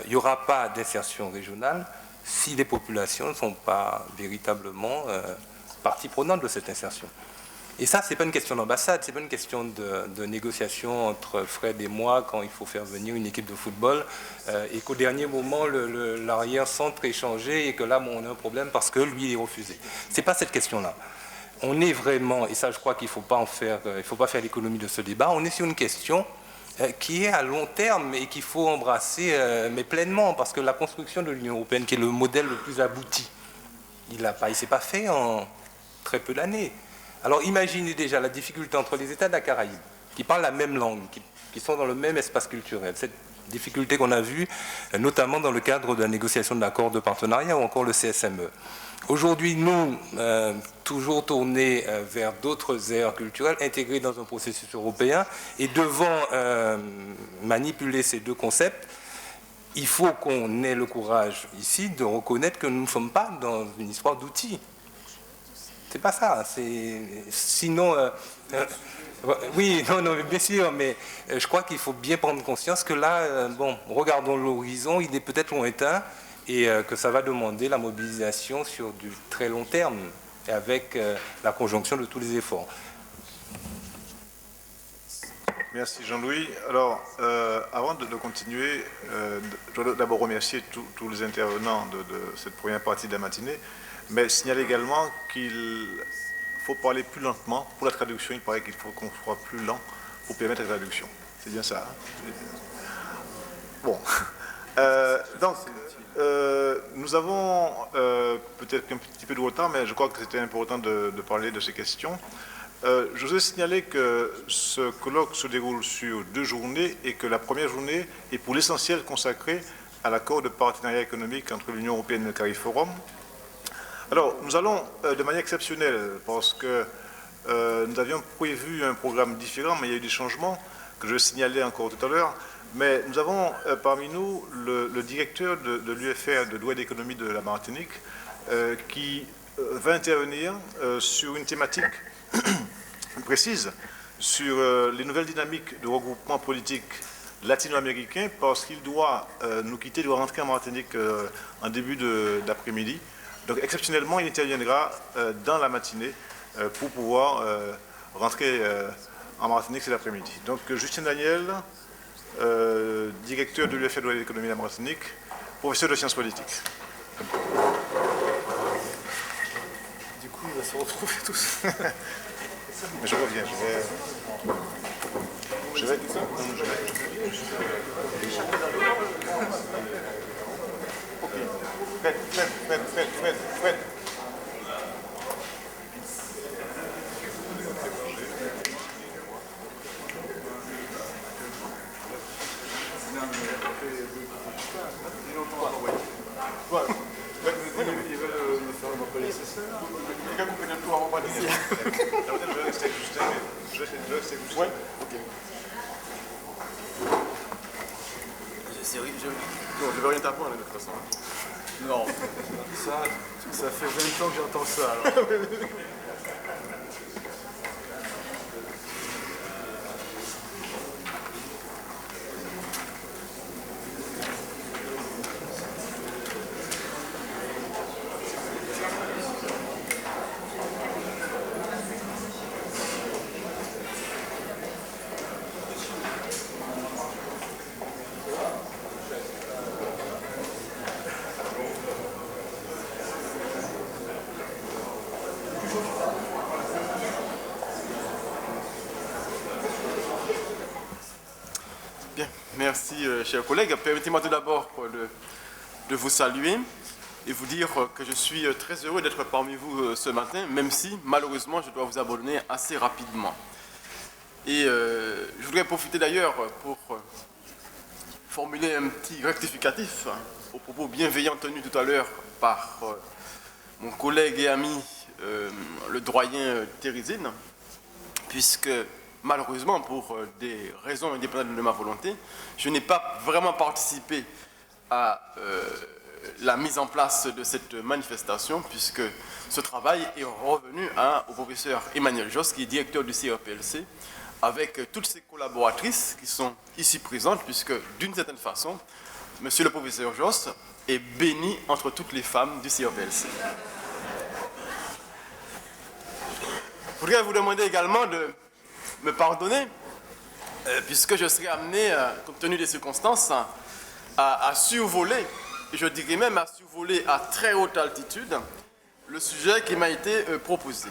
Il n'y aura pas d'insertion régionale si les populations ne sont pas véritablement partie prenante de cette insertion. Et ça, ce n'est pas une question d'ambassade, ce n'est pas une question de négociation entre Fred et moi quand il faut faire venir une équipe de football et qu'au dernier moment, l'arrière-centre est changé et que là, bon, on a un problème parce que lui, il est refusé. Ce n'est pas cette question-là. On est vraiment, et ça, je crois qu'il ne faut pas faire l'économie de ce débat, on est sur une question qui est à long terme et qu'il faut embrasser, mais pleinement, parce que la construction de l'Union européenne, qui est le modèle le plus abouti, il ne s'est pas fait en très peu d'années. Alors imaginez déjà la difficulté entre les États de la Caraïbe, qui parlent la même langue, qui sont dans le même espace culturel. Cette difficulté qu'on a vue, notamment dans le cadre de la négociation de l'accord de partenariat ou encore le CSME. Aujourd'hui, nous, toujours tournés vers d'autres aires culturelles, intégrés dans un processus européen, et devant manipuler ces deux concepts, il faut qu'on ait le courage ici de reconnaître que nous ne sommes pas dans une histoire d'outils. C'est pas ça. Sinon, oui, non, bien sûr, mais je crois qu'il faut bien prendre conscience que là, bon, regardons l'horizon, il est peut-être lointain et que ça va demander la mobilisation sur du très long terme avec la conjonction de tous les efforts. Merci Jean-Louis. Alors, avant de continuer, je dois d'abord remercier tous les intervenants de cette première partie de la matinée, mais signaler également qu'il faut parler plus lentement. Pour la traduction, il paraît qu'il faut qu'on soit plus lent pour permettre la traduction. C'est bien ça, hein? Bon. Donc, nous avons peut-être un petit peu de retard, mais je crois que c'était important de parler de ces questions. Je vous ai signalé que ce colloque se déroule sur 2 journées et que la première journée est pour l'essentiel consacrée à l'accord de partenariat économique entre l'Union européenne et le CARIFORUM. Alors, nous allons de manière exceptionnelle, parce que nous avions prévu un programme différent, mais il y a eu des changements que je signalais encore tout à l'heure. Mais nous avons parmi nous le directeur de l'UFR de droit d'économie de la Martinique qui va intervenir sur une thématique précise sur les nouvelles dynamiques de regroupement politique latino-américain, parce qu'il doit nous quitter, il doit rentrer en Martinique en début d'après-midi. Donc exceptionnellement, il interviendra dans la matinée pour pouvoir rentrer en Martinique cet après-midi. Donc Justin Daniel, directeur de l'UFR de l'économie de la Martinique, professeur de sciences politiques. Du coup, il va se retrouver tous. Mais je reviens, je vais. Fred. Non, je vais rien t'apprendre de toute façon. Non, ça fait 20 ans que j'entends ça. Alors. Bien, merci chers collègues. Permettez-moi tout d'abord de vous saluer et vous dire que je suis très heureux d'être parmi vous ce matin, même si malheureusement je dois vous abandonner assez rapidement. Et je voudrais profiter d'ailleurs pour formuler un petit rectificatif aux propos bienveillants tenus tout à l'heure par mon collègue et ami le doyen Thérisine, puisque malheureusement, pour des raisons indépendantes de ma volonté, je n'ai pas vraiment participé à la mise en place de cette manifestation, puisque ce travail est revenu au professeur Emmanuel Josse, qui est directeur du CRPLC, avec toutes ses collaboratrices qui sont ici présentes, puisque d'une certaine façon, monsieur le professeur Josse est béni entre toutes les femmes du CRPLC. Je voudrais vous demander également de me pardonner, puisque je serai amené, compte tenu des circonstances, à survoler, et je dirais même à survoler à très haute altitude, le sujet qui m'a été proposé.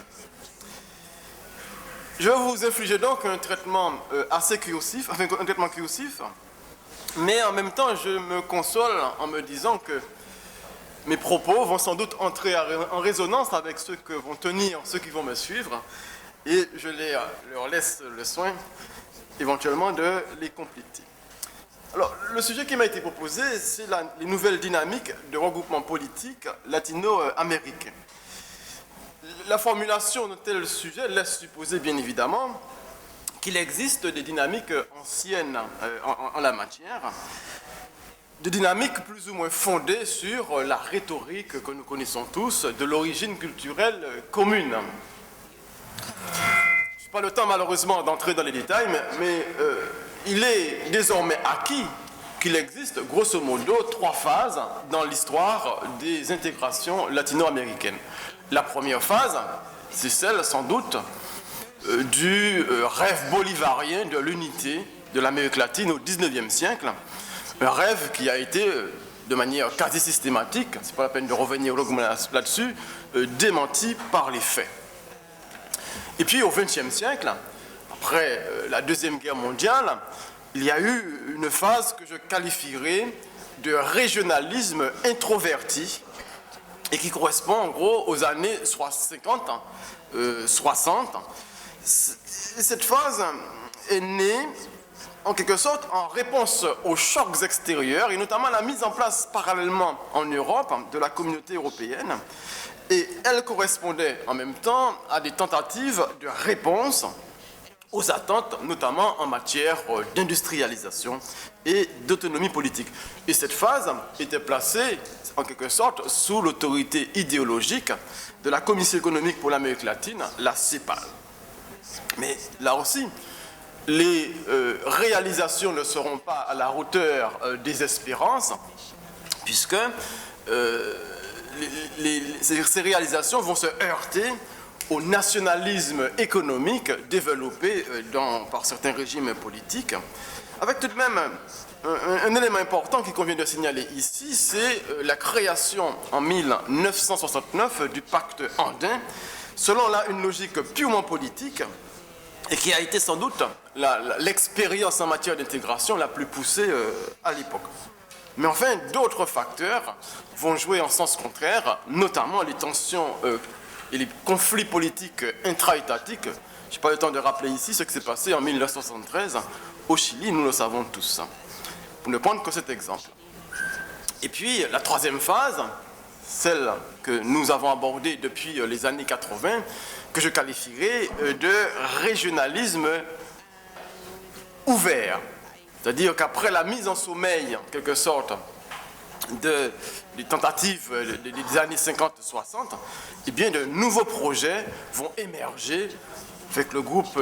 Je vais vous infliger donc un traitement assez cursif, enfin un traitement cursif, mais en même temps je me console en me disant que mes propos vont sans doute entrer en résonance avec ceux que vont tenir ceux qui vont me suivre, et je leur laisse le soin éventuellement de les compléter. Alors, le sujet qui m'a été proposé, c'est les nouvelles dynamiques de regroupement politique latino-américain. La formulation de tel sujet laisse supposer bien évidemment qu'il existe des dynamiques anciennes en la matière, des dynamiques plus ou moins fondées sur la rhétorique que nous connaissons tous de l'origine culturelle commune. Je n'ai pas le temps malheureusement d'entrer dans les détails, mais il est désormais acquis qu'il existe grosso modo 3 phases dans l'histoire des intégrations latino-américaines. La première phase, c'est celle sans doute du rêve bolivarien de l'unité de l'Amérique latine au XIXe siècle, un rêve qui a été de manière quasi systématique, c'est pas la peine de revenir là-dessus, démenti par les faits. Et puis au XXe siècle, après la Deuxième Guerre mondiale, il y a eu une phase que je qualifierais de régionalisme introverti et qui correspond en gros aux années 50, 60. Cette phase est née en quelque sorte en réponse aux chocs extérieurs et notamment à la mise en place parallèlement en Europe de la communauté européenne. Et elle correspondait en même temps à des tentatives de réponse aux attentes, notamment en matière d'industrialisation et d'autonomie politique. Et cette phase était placée, en quelque sorte, sous l'autorité idéologique de la Commission économique pour l'Amérique latine, la CEPAL. Mais là aussi, les réalisations ne seront pas à la hauteur des espérances, puisque ces réalisations vont se heurter au nationalisme économique développé par certains régimes politiques, avec tout de même un élément important qu'il convient de signaler ici, c'est la création en 1969 du pacte andin, selon là une logique purement politique, et qui a été sans doute l'expérience en matière d'intégration la plus poussée à l'époque. Mais enfin, d'autres facteurs vont jouer en sens contraire, notamment les tensions et les conflits politiques intra-étatiques. Je n'ai pas le temps de rappeler ici ce qui s'est passé en 1973 au Chili, nous le savons tous, pour ne prendre que cet exemple. Et puis, la troisième phase, celle que nous avons abordée depuis les années 80, que je qualifierais de régionalisme ouvert. C'est-à-dire qu'après la mise en sommeil, en quelque sorte, des tentatives des années 50-60, eh bien, de nouveaux projets vont émerger avec le groupe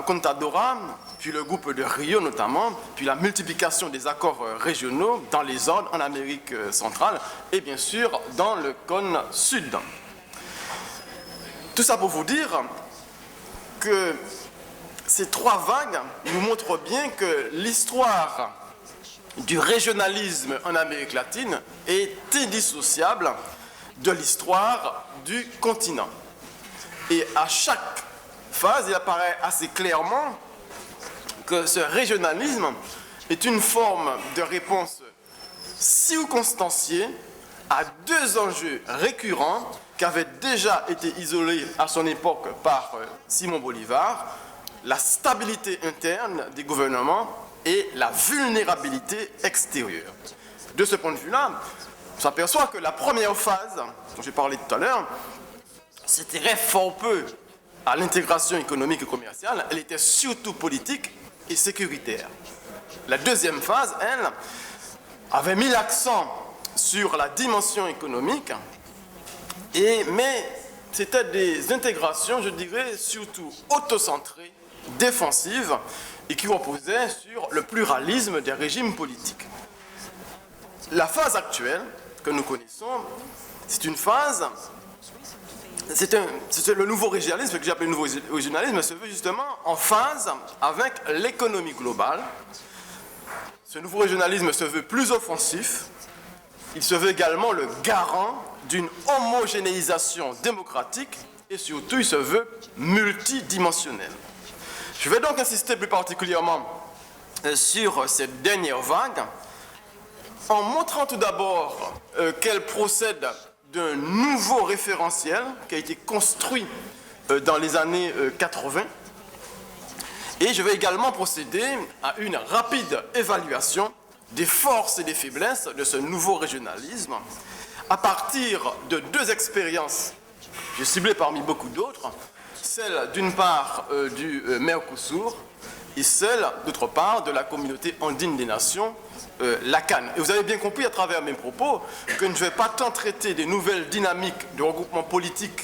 Contadora, puis le groupe de Rio notamment, puis la multiplication des accords régionaux dans les zones en Amérique centrale et bien sûr dans le cône sud. Tout ça pour vous dire que ces trois vagues nous montrent bien que l'histoire du régionalisme en Amérique latine est indissociable de l'histoire du continent. Et à chaque phase, il apparaît assez clairement que ce régionalisme est une forme de réponse circonstanciée à deux enjeux récurrents qui avaient déjà été isolés à son époque par Simon Bolivar, la stabilité interne des gouvernements et la vulnérabilité extérieure. De ce point de vue-là, on s'aperçoit que la première phase, dont j'ai parlé tout à l'heure, s'intéresse fort peu à l'intégration économique et commerciale, elle était surtout politique et sécuritaire. La deuxième phase, elle, avait mis l'accent sur la dimension économique, mais c'était des intégrations, je dirais, surtout autocentrées, défensives, et qui reposaient sur le pluralisme des régimes politiques. La phase actuelle que nous connaissons, c'est une phase, c'est le nouveau régionalisme, que j'appelle le nouveau régionalisme, se veut justement en phase avec l'économie globale. Ce nouveau régionalisme se veut plus offensif, il se veut également le garant d'une homogénéisation démocratique et surtout il se veut multidimensionnel. Je vais donc insister plus particulièrement sur cette dernière vague en montrant tout d'abord qu'elle procède d'un nouveau référentiel qui a été construit dans les années 80 et je vais également procéder à une rapide évaluation des forces et des faiblesses de ce nouveau régionalisme à partir de deux expériences, j'ai ciblé parmi beaucoup d'autres, celle d'une part du Mercosur et celle d'autre part de la communauté andine des nations, la CAN. Et vous avez bien compris à travers mes propos que je ne vais pas tant traiter des nouvelles dynamiques de regroupement politique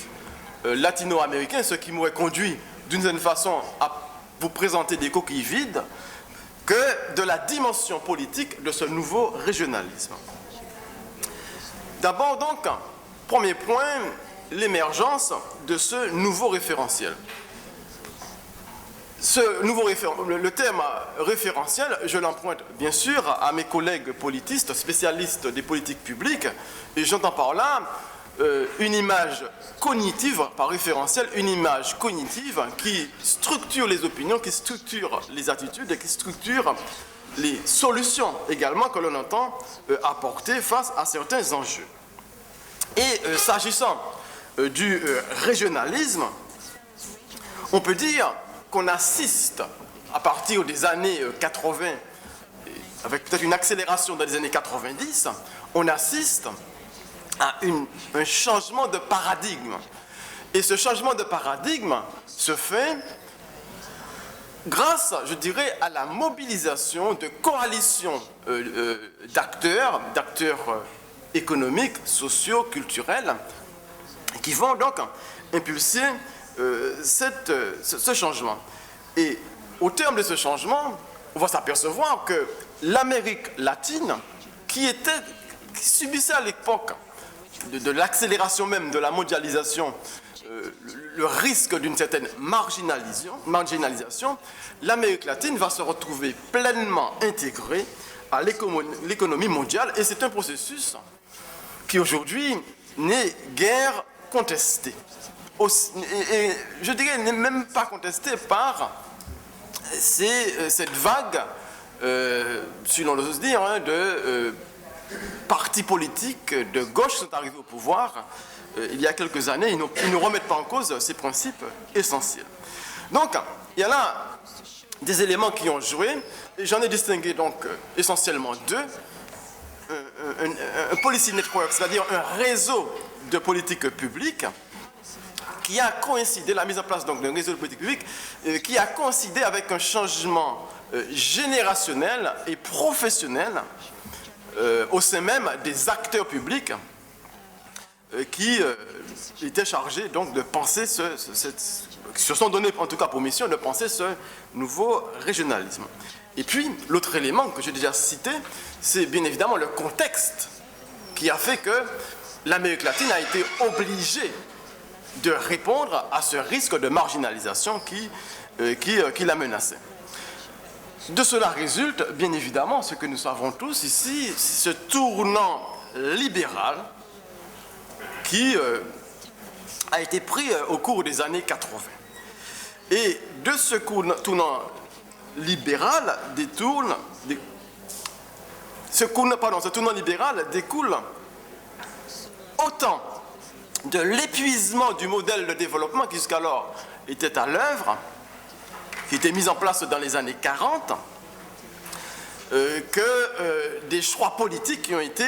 latino-américain, ce qui m'aurait conduit d'une certaine façon à vous présenter des coquilles vides, que de la dimension politique de ce nouveau régionalisme. D'abord donc, premier point, l'émergence de ce nouveau référentiel. Le terme référentiel, je l'emprunte bien sûr à mes collègues politistes, spécialistes des politiques publiques, et j'entends par là une image cognitive, par référentiel, une image cognitive qui structure les opinions, qui structure les attitudes et qui structure les solutions également que l'on entend apporter face à certains enjeux. Et s'agissant du régionalisme, on peut dire qu'on assiste à partir des années 80, avec peut-être une accélération dans les années 90, on assiste à un changement de paradigme. Et ce changement de paradigme se fait grâce, je dirais, à la mobilisation de coalitions d'acteurs économiques, sociaux, culturels, qui vont donc impulser ce changement. Et au terme de ce changement, on va s'apercevoir que l'Amérique latine, qui subissait à l'époque de l'accélération même de la mondialisation, le risque d'une certaine marginalisation, l'Amérique latine va se retrouver pleinement intégrée à l'économie mondiale, et c'est un processus qui aujourd'hui n'est guère contesté. Et je dirais n'est même pas contesté par cette vague, si l'on ose dire, hein, de partis politiques de gauche qui sont arrivés au pouvoir il y a quelques années. Ils ne remettent pas en cause ces principes essentiels. Donc, il y a là des éléments qui ont joué, et j'en ai distingué donc essentiellement deux. Un policy network, c'est-à-dire un réseau de politiques publiques qui a coïncidé, la mise en place donc d'un réseau de politiques publiques qui a coïncidé avec un changement générationnel et professionnel au sein même des acteurs publics qui étaient chargés donc de penser qui se sont donnés en tout cas pour mission de penser ce nouveau régionalisme. Et puis l'autre élément que j'ai déjà cité, c'est bien évidemment le contexte qui a fait que l'Amérique latine a été obligée de répondre à ce risque de marginalisation qui la menaçait. De cela résulte bien évidemment ce que nous savons tous ici, ce tournant libéral qui a été pris au cours des années 80. Et de ce tournant libéral ce tournant libéral découle autant de l'épuisement du modèle de développement qui jusqu'alors était à l'œuvre, qui était mis en place dans les années 40, que des choix politiques qui ont été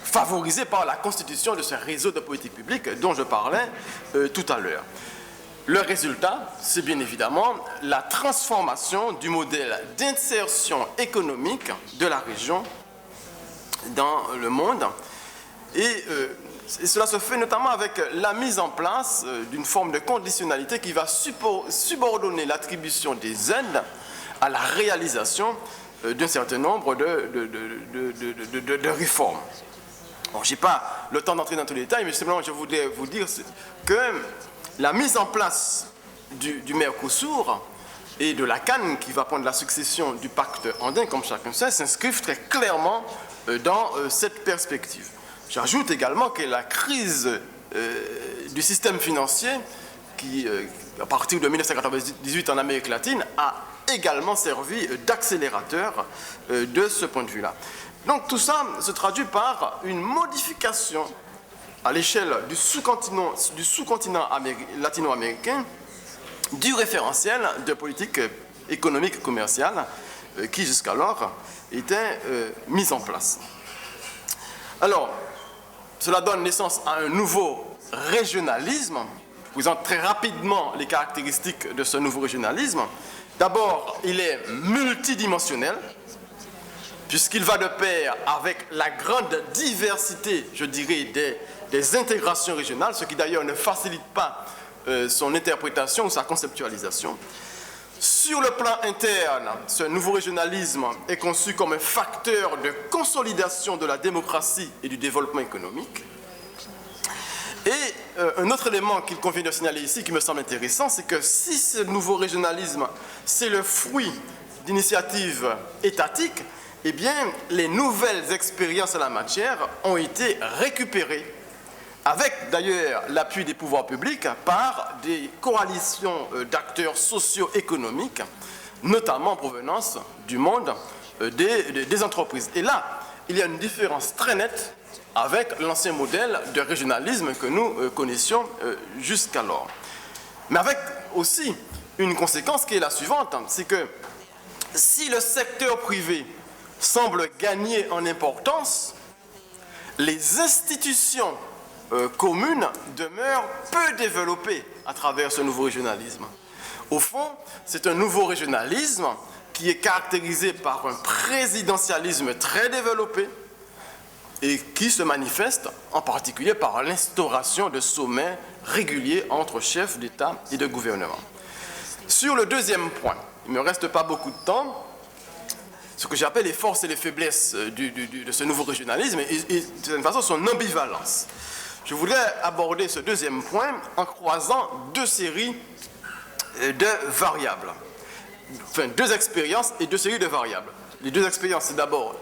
favorisés par la constitution de ce réseau de politique publique dont je parlais tout à l'heure. Le résultat, c'est bien évidemment la transformation du modèle d'insertion économique de la région dans le monde. Et cela se fait notamment avec la mise en place d'une forme de conditionnalité qui va subordonner l'attribution des aides à la réalisation d'un certain nombre de réformes. Bon, je n'ai pas le temps d'entrer dans tous les détails, mais simplement je voudrais vous dire que la mise en place du Mercosur et de la CAN, qui va prendre la succession du pacte andin, comme chacun sait, s'inscrivent très clairement dans cette perspective. J'ajoute également que la crise du système financier, qui, à partir de 1998 en Amérique latine, a également servi d'accélérateur de ce point de vue-là. Donc tout ça se traduit par une modification à l'échelle du sous-continent latino-américain du référentiel de politique économique et commerciale qui jusqu'alors était mis en place. Alors, cela donne naissance à un nouveau régionalisme. Je vous présente très rapidement les caractéristiques de ce nouveau régionalisme. D'abord, il est multidimensionnel, puisqu'il va de pair avec la grande diversité, je dirais, des intégrations régionales, ce qui d'ailleurs ne facilite pas son interprétation ou sa conceptualisation. Sur le plan interne, ce nouveau régionalisme est conçu comme un facteur de consolidation de la démocratie et du développement économique. Et un autre élément qu'il convient de signaler ici, qui me semble intéressant, c'est que si ce nouveau régionalisme, c'est le fruit d'initiatives étatiques, eh bien, les nouvelles expériences en la matière ont été récupérées, avec d'ailleurs l'appui des pouvoirs publics, par des coalitions d'acteurs socio-économiques, notamment en provenance du monde des entreprises. Et là, il y a une différence très nette avec l'ancien modèle de régionalisme que nous connaissions jusqu'alors. Mais avec aussi une conséquence qui est la suivante, c'est que si le secteur privé semble gagner en importance, les institutions communes demeurent peu développées à travers ce nouveau régionalisme. Au fond, c'est un nouveau régionalisme qui est caractérisé par un présidentialisme très développé et qui se manifeste en particulier par l'instauration de sommets réguliers entre chefs d'État et de gouvernement. Sur le deuxième point, il ne me reste pas beaucoup de temps, ce que j'appelle les forces et les faiblesses de ce nouveau régionalisme et de certaine façon son ambivalence. Je voudrais aborder ce deuxième point en croisant deux séries de variables. Enfin, deux expériences et deux séries de variables. Les deux expériences, c'est d'abord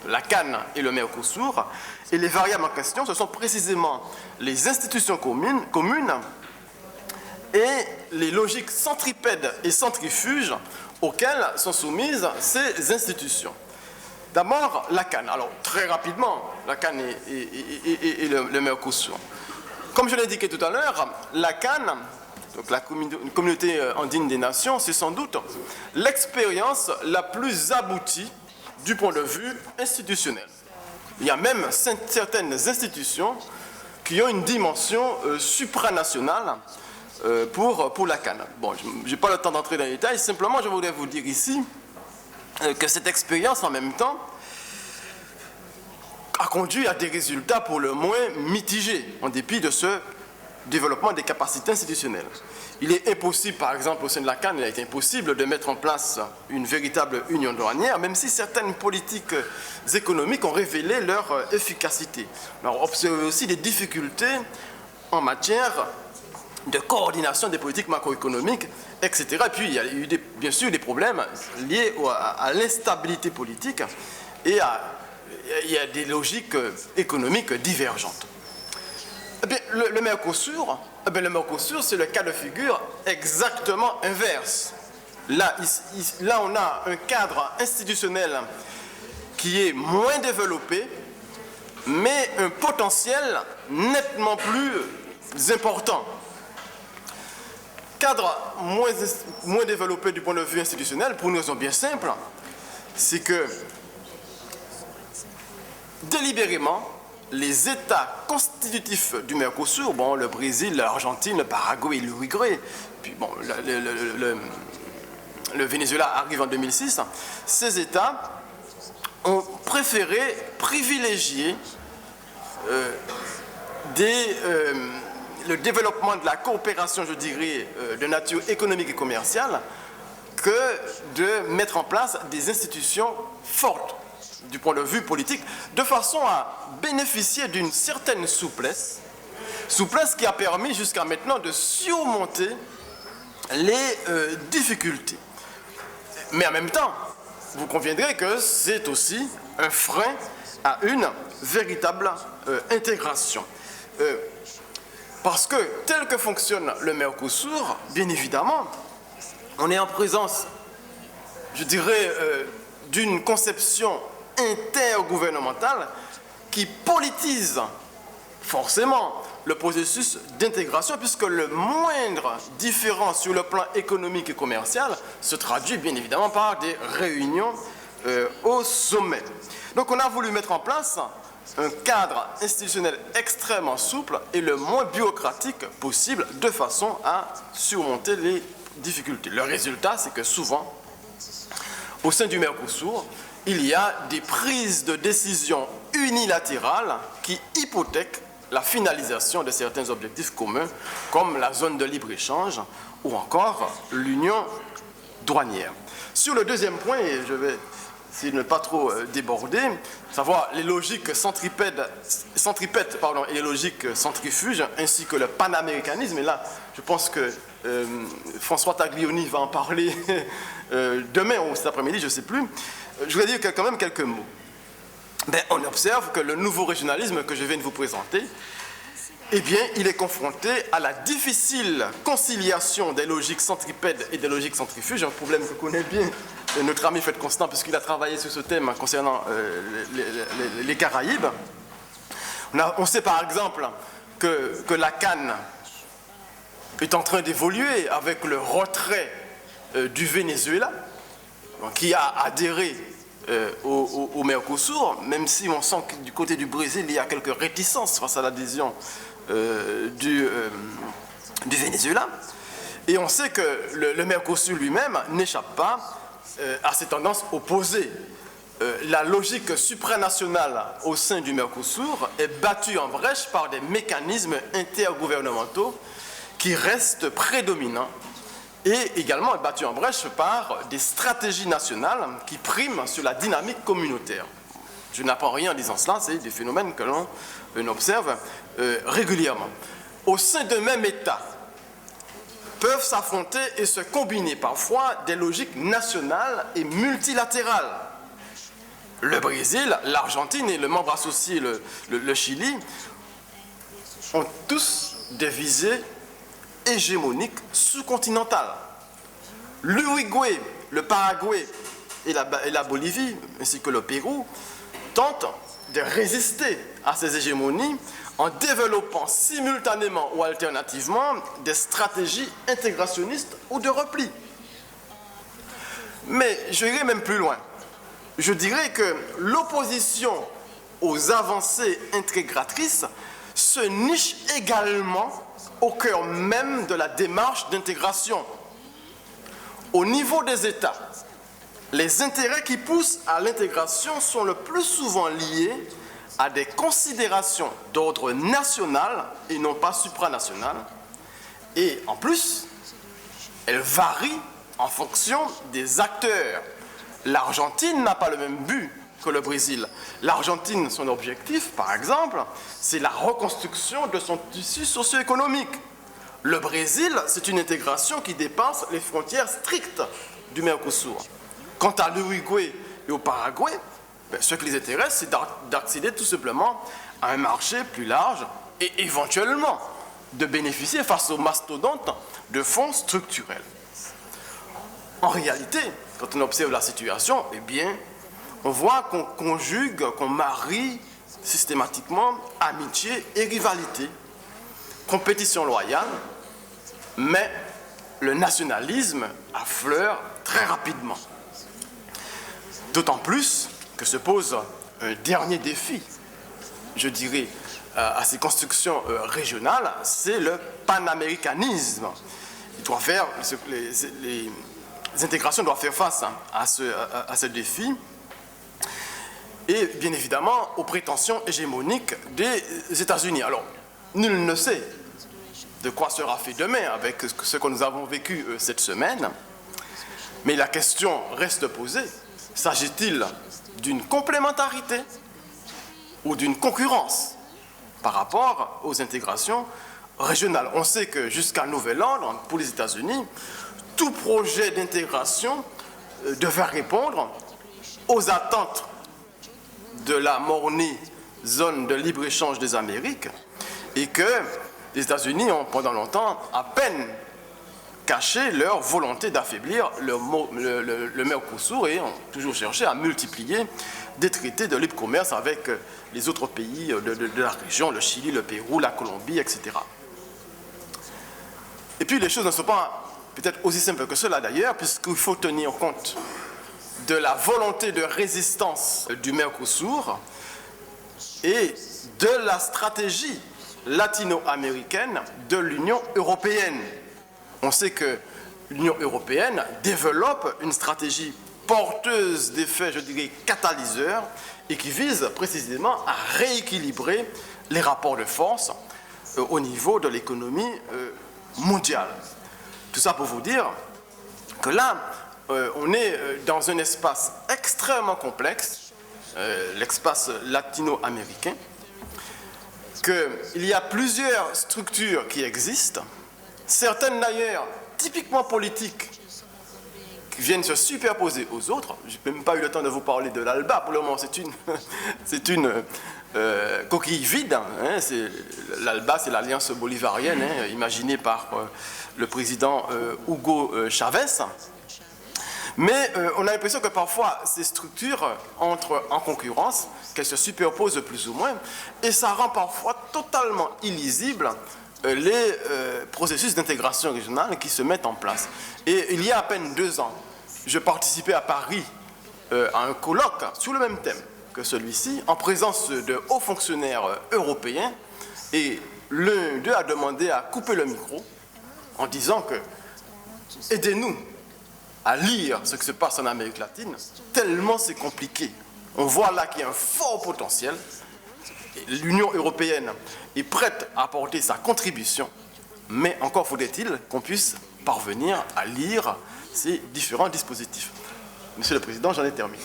la CAN et le Mercosur, et les variables en question, ce sont précisément les institutions communes et les logiques centripèdes et centrifuges auxquelles sont soumises ces institutions. D'abord, la CAN. Alors, très rapidement, la CAN et le Mercosur. Comme je l'ai indiqué tout à l'heure, la CAN, donc la communauté andine des nations, c'est sans doute l'expérience la plus aboutie du point de vue institutionnel. Il y a même certaines institutions qui ont une dimension supranationale pour la CAN. Bon, je n'ai pas le temps d'entrer dans les détails, simplement je voudrais vous dire ici que cette expérience en même temps a conduit à des résultats pour le moins mitigés en dépit de ce développement des capacités institutionnelles. Il est impossible, par exemple, au sein de la CAN, il a été impossible de mettre en place une véritable union douanière, même si certaines politiques économiques ont révélé leur efficacité. On a observé aussi des difficultés en matière de coordination des politiques macroéconomiques, etc. Et puis, il y a eu bien sûr des problèmes liés à l'instabilité politique et il y a des logiques économiques divergentes. Eh bien, le Mercosur, c'est le cas de figure exactement inverse. Là, on a un cadre institutionnel qui est moins développé, mais un potentiel nettement plus important. Cadre moins développé du point de vue institutionnel, pour une raison bien simple, c'est que délibérément, les États constitutifs du Mercosur, bon, le Brésil, l'Argentine, le Paraguay et l'Uruguay, puis bon, le Venezuela arrive en 2006, ces États ont préféré privilégier le développement de la coopération, je dirais, de nature économique et commerciale, que de mettre en place des institutions fortes du point de vue politique, de façon à bénéficier d'une certaine souplesse qui a permis jusqu'à maintenant de surmonter les difficultés. Mais en même temps, vous conviendrez que c'est aussi un frein à une véritable intégration. Parce que tel que fonctionne le Mercosur, bien évidemment, on est en présence, je dirais, d'une conception intergouvernementale qui politise forcément le processus d'intégration, puisque le moindre différence sur le plan économique et commercial se traduit bien évidemment par des réunions au sommet. Donc on a voulu mettre en place un cadre institutionnel extrêmement souple et le moins bureaucratique possible, de façon à surmonter les difficultés. Le résultat, c'est que souvent, au sein du Mercosur, il y a des prises de décision unilatérales qui hypothèquent la finalisation de certains objectifs communs, comme la zone de libre-échange ou encore l'union douanière. Sur le deuxième point, et je vais essayer de ne pas trop déborder, savoir les logiques centripètes et les logiques centrifuges, ainsi que le panaméricanisme, et là, je pense que François Taglioni va en parler demain ou cet après-midi, je ne sais plus. Je voudrais dire quand même quelques mots. On observe que le nouveau régionalisme que je viens de vous présenter, eh bien, il est confronté à la difficile conciliation des logiques centripèdes et des logiques centrifuges, un problème que connaît bien notre ami Fred Constant, puisqu'il a travaillé sur ce thème concernant les Caraïbes. On sait par exemple que la CAN est en train d'évoluer avec le retrait du Venezuela, qui a adhéré au Mercosur, même si on sent que du côté du Brésil, il y a quelques réticences face à l'adhésion du Venezuela. Et on sait que le Mercosur lui-même n'échappe pas à ces tendances opposées. La logique supranationale au sein du Mercosur est battue en brèche par des mécanismes intergouvernementaux qui restent prédominants et également est battu en brèche par des stratégies nationales qui priment sur la dynamique communautaire. Je n'apprends rien en disant cela, c'est des phénomènes que l'on observe régulièrement. Au sein d'un même État, peuvent s'affronter et se combiner parfois des logiques nationales et multilatérales. Le Brésil, l'Argentine et le membre associé, le Chili, ont tous des visées hégémoniques sous-continentales. L'Uruguay, le Paraguay et la Bolivie, ainsi que le Pérou, tentent de résister à ces hégémonies en développant simultanément ou alternativement des stratégies intégrationnistes ou de repli. Mais je irai même plus loin. Je dirais que l'opposition aux avancées intégratrices se niche également au cœur même de la démarche d'intégration. Au niveau des États, les intérêts qui poussent à l'intégration sont le plus souvent liés à des considérations d'ordre national et non pas supranational. Et en plus, elles varient en fonction des acteurs. L'Argentine n'a pas le même but que le Brésil. L'Argentine, son objectif, par exemple, c'est la reconstruction de son tissu socio-économique. Le Brésil, c'est une intégration qui dépasse les frontières strictes du Mercosur. Quant à l'Uruguay et au Paraguay, ce qui les intéresse, c'est d'accéder tout simplement à un marché plus large et éventuellement de bénéficier face aux mastodontes de fonds structurels. En réalité, quand on observe la situation, eh bien, on voit qu'on conjugue, qu'on marie systématiquement amitié et rivalité, compétition loyale, mais le nationalisme affleure très rapidement. D'autant plus que se pose un dernier défi, je dirais, à ces constructions régionales, c'est le panaméricanisme. Les intégrations doivent faire face à ce défi et bien évidemment aux prétentions hégémoniques des États-Unis. Alors, nul ne sait de quoi sera fait demain avec ce que nous avons vécu cette semaine, mais la question reste posée. S'agit-il d'une complémentarité ou d'une concurrence par rapport aux intégrations régionales? On sait que jusqu'à nouvel ordre, pour les États-Unis, tout projet d'intégration devait répondre aux attentes de la mornée zone de libre-échange des Amériques et que les États-Unis ont pendant longtemps à peine caché leur volonté d'affaiblir le Mercosur et ont toujours cherché à multiplier des traités de libre commerce avec les autres pays de la région, le Chili, le Pérou, la Colombie, etc. Et puis les choses ne sont pas peut-être aussi simples que cela d'ailleurs, puisqu'il faut tenir compte de la volonté de résistance du Mercosur et de la stratégie latino-américaine de l'Union européenne. On sait que l'Union européenne développe une stratégie porteuse d'effets, je dirais, catalyseurs, et qui vise précisément à rééquilibrer les rapports de force au niveau de l'économie mondiale. Tout ça pour vous dire que là, on est dans un espace extrêmement complexe, l'espace latino-américain, qu'il y a plusieurs structures qui existent, certaines d'ailleurs typiquement politiques, qui viennent se superposer aux autres. Je n'ai même pas eu le temps de vous parler de l'ALBA, pour le moment c'est une coquille vide. Hein. L'ALBA, c'est l'Alliance bolivarienne, hein, imaginée par le président Hugo Chavez. Mais on a l'impression que parfois ces structures entrent en concurrence, qu'elles se superposent plus ou moins, et ça rend parfois totalement illisible les processus d'intégration régionale qui se mettent en place. Et il y a à peine 2 ans, je participais à Paris à un colloque sur le même thème que celui-ci, en présence de hauts fonctionnaires européens, et l'un d'eux a demandé à couper le micro en disant que « aidez-nous à lire ce qui se passe en Amérique latine, tellement c'est compliqué. On voit là qu'il y a un fort potentiel. L'Union européenne est prête à apporter sa contribution, mais encore faudrait-il qu'on puisse parvenir à lire ces différents dispositifs. Monsieur le Président, j'en ai terminé.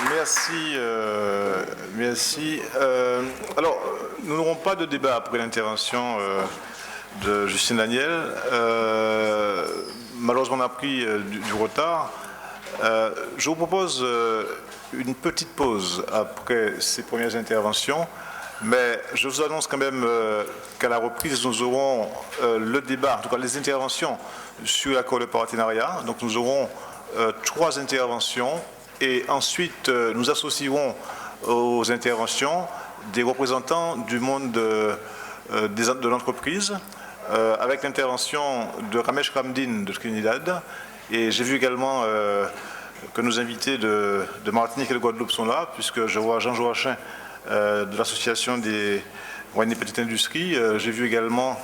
Merci. Merci. Alors, nous n'aurons pas de débat après l'intervention de Justine Daniel. Malheureusement, on a pris du retard. Je vous propose une petite pause après ces premières interventions, mais je vous annonce quand même qu'à la reprise, nous aurons le débat, en tout cas les interventions sur l'accord de partenariat. Donc nous aurons 3 interventions et ensuite nous associerons aux interventions des représentants du monde de l'entreprise avec l'intervention de Ramesh Ramdin de Trinidad. Et j'ai vu également que nos invités de Martinique et de Guadeloupe sont là, puisque je vois Jean Joachim de l'association des moyennes et petites industries. J'ai vu également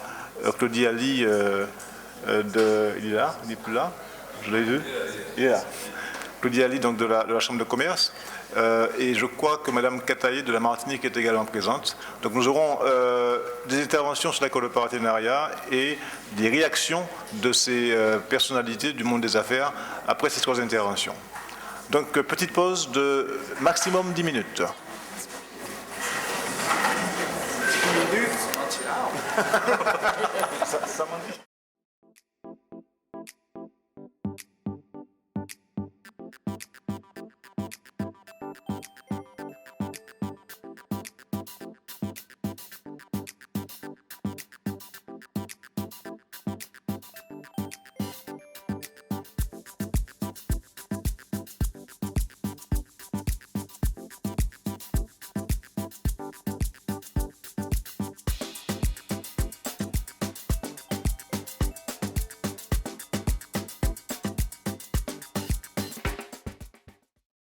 Claudie Ali il est là, il n'est plus là, je l'ai vu, il est là. Claudie Ali donc de la Chambre de commerce. Et je crois que Mme Kataye de la Martinique est également présente. Donc nous aurons des interventions sur l'accord de partenariat et des réactions de ces personnalités du monde des affaires après ces 3 interventions. Donc petite pause de maximum 10 minutes. 10 minutes ça m'en dit.